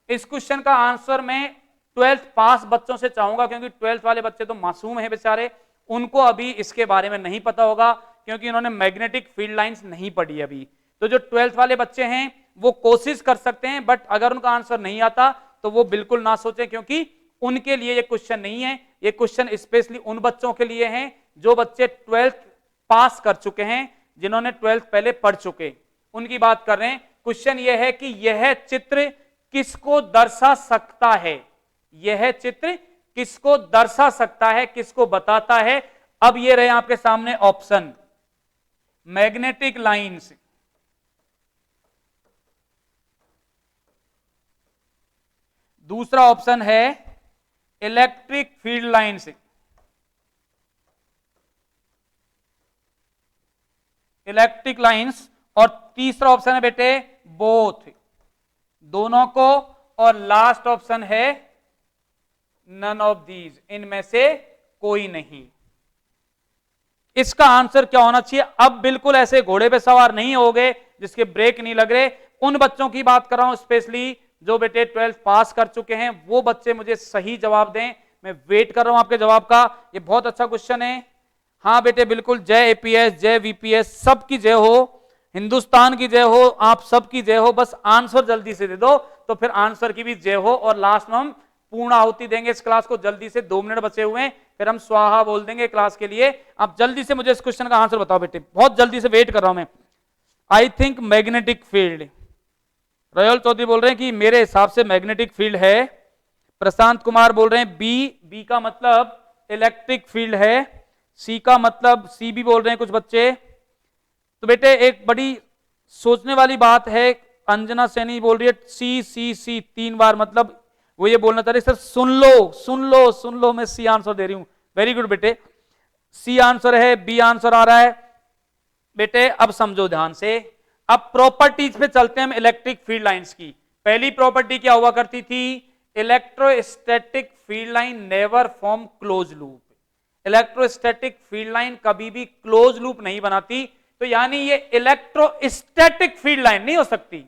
इस क्वेश्चन का आंसर मैं 12th पास बच्चों से चाहूंगा, क्योंकि 12th वाले बच्चे तो मासूम हैं बेचारे, उनको अभी इसके बारे में नहीं पता होगा क्योंकि उन्होंने मैग्नेटिक फील्ड लाइंस नहीं पढ़ी अभी। तो जो 12th वाले बच्चे हैं वो कोशिश कर सकते हैं, बट अगर उनका आंसर नहीं आता तो वो बिल्कुल ना सोचें, क्योंकि उनके लिए ये क्वेश्चन नहीं है। ये क्वेश्चन स्पेशली उन बच्चों के लिए है जो बच्चे 12th पास कर चुके हैं, जिन्होंने 12th पहले पढ़ चुके, उनकी बात कर रहे हैं। क्वेश्चन यह है कि यह चित्र किसको दर्शा सकता है, यह चित्र किसको दर्शा सकता है, किसको बताता है। अब ये रहे आपके सामने ऑप्शन, मैग्नेटिक लाइंस, दूसरा ऑप्शन है electric field lines, electric lines, और तीसरा ऑप्शन है बेटे बोथ, दोनों को, और लास्ट ऑप्शन है नन ऑफ दीज, इनमें से कोई नहीं। इसका आंसर क्या होना चाहिए? अब बिल्कुल ऐसे घोड़े पे सवार नहीं हो गए जिसके ब्रेक नहीं लग रहे, उन बच्चों की बात कर रहा हूं स्पेशली जो बेटे 12th पास कर चुके हैं, वो बच्चे मुझे सही जवाब दें। मैं वेट कर रहा हूं आपके जवाब का। ये बहुत अच्छा क्वेश्चन है। हाँ बेटे बिल्कुल, जय एपीएस, जय वीपीएस, सबकी जय हो, हिंदुस्तान की जय हो, आप सबकी जय हो। बस आंसर जल्दी से दे दो तो फिर आंसर की भी जय हो, और लास्ट में हम पूर्ण आहुति देंगे इस क्लास को। जल्दी से 2 मिनट बचे हुए हैं, फिर हम स्वाहा बोल देंगे क्लास के लिए। आप जल्दी से मुझे इस क्वेश्चन का आंसर बताओ बेटे, बहुत जल्दी से वेट कर रहा हूं मैं। I think magnetic field, Rayal Chaudhary बोल रहे हैं कि मेरे हिसाब से मैग्नेटिक फील्ड है। प्रशांत कुमार बोल रहे हैं बी, बी का मतलब इलेक्ट्रिक फील्ड है। सी का मतलब, सी भी बोल रहे हैं कुछ बच्चे। तो बेटे एक बड़ी सोचने वाली बात है, अंजना सैनी बोल रही है सी सी सी 3 बार, मतलब वो ये बोलना चाह रही सर सुन लो सुन लो सुन लो, मैं सी आंसर दे रही हूं। वेरी गुड बेटे, सी आंसर है, बी आंसर आ रहा है बेटे। अब समझो ध्यान से, अब प्रॉपर्टीज पे चलते हैं हम इलेक्ट्रिक फील्ड लाइंस की। पहली प्रॉपर्टी क्या हुआ करती थी? Electrostatic field line never form close loop. Electrostatic field line कभी भी क्लोज लूप नहीं बनाती, तो यानी ये इलेक्ट्रोस्टैटिक फील्ड लाइन नहीं हो सकती।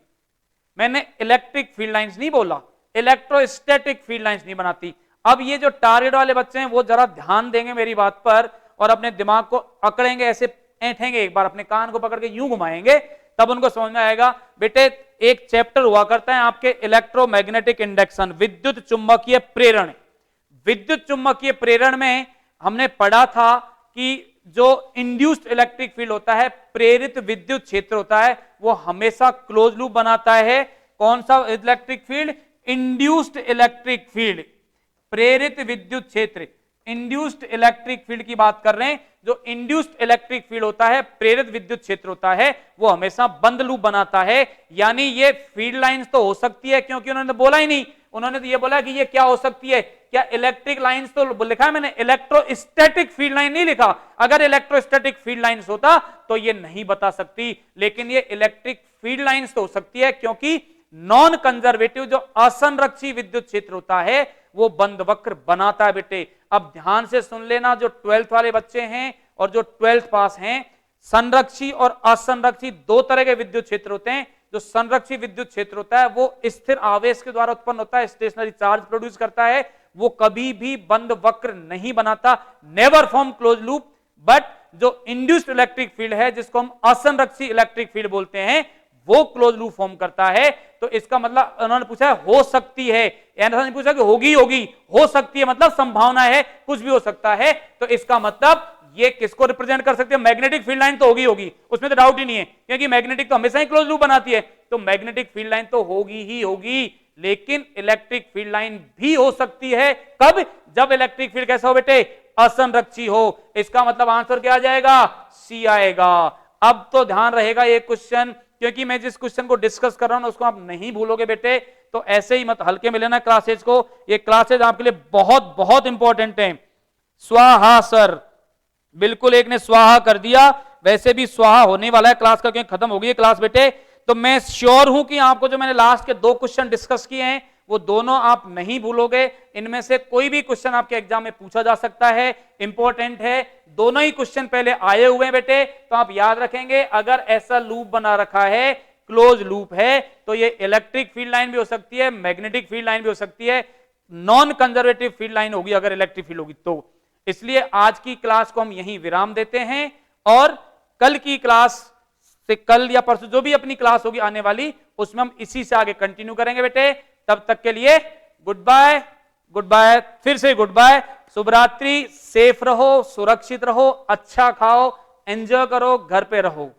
मैंने इलेक्ट्रिक फील्ड लाइंस नहीं बोला, इलेक्ट्रोस्टैटिक फील्ड लाइंस नहीं बनाती। अब ये जो टारगेट वाले बच्चे हैं वो जरा ध्यान देंगे मेरी बात पर और अपने दिमाग को अकड़ेंगे, ऐसे ऐंठेंगे, एक बार अपने कान को पकड़ के यूं घुमाएंगे, तब उनको समझ में आएगा। बेटे एक चैप्टर हुआ करता है आपके इलेक्ट्रोमैग्नेटिक इंडक्शन, विद्युत चुंबकीय प्रेरण। विद्युत चुंबकीय प्रेरण में हमने पढ़ा था कि जो इंड्यूस्ड इलेक्ट्रिक फील्ड होता है, प्रेरित विद्युत क्षेत्र होता है, वो हमेशा क्लोज लूप बनाता है। कौन सा electric field? Induced electric field, प्रेरित विद्युत क्षेत्र, इंड्यूस्ड इलेक्ट्रिक फील्ड की बात कर रहे हैं। जो इंड्यूस्ड इलेक्ट्रिक फील्ड होता है, प्रेरित विद्युत क्षेत्र होता है, वो हमेशा बंद लूप बनाता है। यानी ये फील्ड लाइंस तो हो सकती है, क्योंकि उन्होंने बोला ही नहीं, उन्होंने तो ये बोला कि ये क्या हो सकती है, क्या इलेक्ट्रिक लाइंस तो लिखा है मैंने, इलेक्ट्रोस्टैटिक फील्ड लाइन नहीं लिखा। अगर इलेक्ट्रोस्टैटिक फील्ड लाइंस होता तो ये नहीं बता सकती, लेकिन ये इलेक्ट्रिक फील्ड लाइंस तो हो सकती है, क्योंकि नॉन कंजर्वेटिव जो असंरक्षी विद्युत क्षेत्र होता है वो बंद वक्र बनाता है बेटे। अब ध्यान से सुन लेना, जो 12th वाले बच्चे हैं और जो 12th पास हैं, संरक्षी और असंरक्षी 2 तरह के विद्युत क्षेत्र होते हैं। जो संरक्षी विद्युत क्षेत्र होता है वो स्थिर आवेश के द्वारा उत्पन्न होता है, स्टेशनरी चार्ज प्रोड्यूस करता है, वो कभी भी बंद वक्र नहीं बनाता, never form close loop. But जो इंड्यूस्ड इलेक्ट्रिक फील्ड है, जिसको हम असंरक्षी इलेक्ट्रिक फील्ड बोलते हैं, वो क्लोज लूप फॉर्म करता है। तो इसका मतलब उन्होंने पूछा है हो सकती है, ऐसा नहीं पूछा कि होगी होगी, हो सकती है मतलब संभावना है, कुछ भी हो सकता है। तो इसका मतलब ये किसको रिप्रेजेंट कर सकते हैं? मैग्नेटिक फील्ड लाइन तो होगी होगी, उसमें तो डाउट ही नहीं है, क्योंकि मैग्नेटिक तो हमेशा ही क्लोज लूप बनाती है, तो मैग्नेटिक फील्ड लाइन तो होगी ही होगी। लेकिन इलेक्ट्रिक फील्ड लाइन भी हो सकती है। कब? जब इलेक्ट्रिक फील्ड कैसा हो बेटे? असंरक्षी हो। इसका मतलब आंसर क्या आ जाएगा? सी आएगा। अब तो ध्यान रहेगा ये क्वेश्चन, क्योंकि मैं जिस क्वेश्चन को डिस्कस कर रहा हूं उसको आप नहीं भूलोगे बेटे, तो ऐसे ही मत हल्के में लेना क्लासेज को। ये क्लासेज आपके लिए बहुत बहुत इंपॉर्टेंट है। स्वाहा सर, बिल्कुल एक ने स्वाहा कर दिया, वैसे भी स्वाहा होने वाला है क्लास का, क्योंकि खत्म हो गई है क्लास बेटे। तो मैं श्योर हूं कि आपको जो मैंने लास्ट के 2 क्वेश्चन डिस्कस किए हैं वो दोनों आप नहीं भूलोगे। इनमें से कोई भी क्वेश्चन आपके एग्जाम में पूछा जा सकता है, इंपॉर्टेंट है। दोनों ही क्वेश्चन पहले आए हुए हैं बेटे, तो आप याद रखेंगे। अगर ऐसा लूप बना रखा है, क्लोज लूप है, तो ये इलेक्ट्रिक फील्ड लाइन भी हो सकती है, मैग्नेटिक फील्ड लाइन भी हो सकती है, नॉन कंजर्वेटिव फील्ड लाइन होगी अगर इलेक्ट्रिक फील्ड होगी तो। इसलिए आज की क्लास को हम यहीं विराम देते हैं, और कल की क्लास से, कल या परसों जो भी अपनी क्लास होगी आने वाली, उसमें हम इसी से आगे कंटिन्यू करेंगे बेटे। तब तक के लिए गुड बाय, गुड बाय, फिर से गुड बाय, शुभ रात्रि, सेफ रहो, सुरक्षित रहो, अच्छा खाओ, एंजॉय करो, घर पे रहो।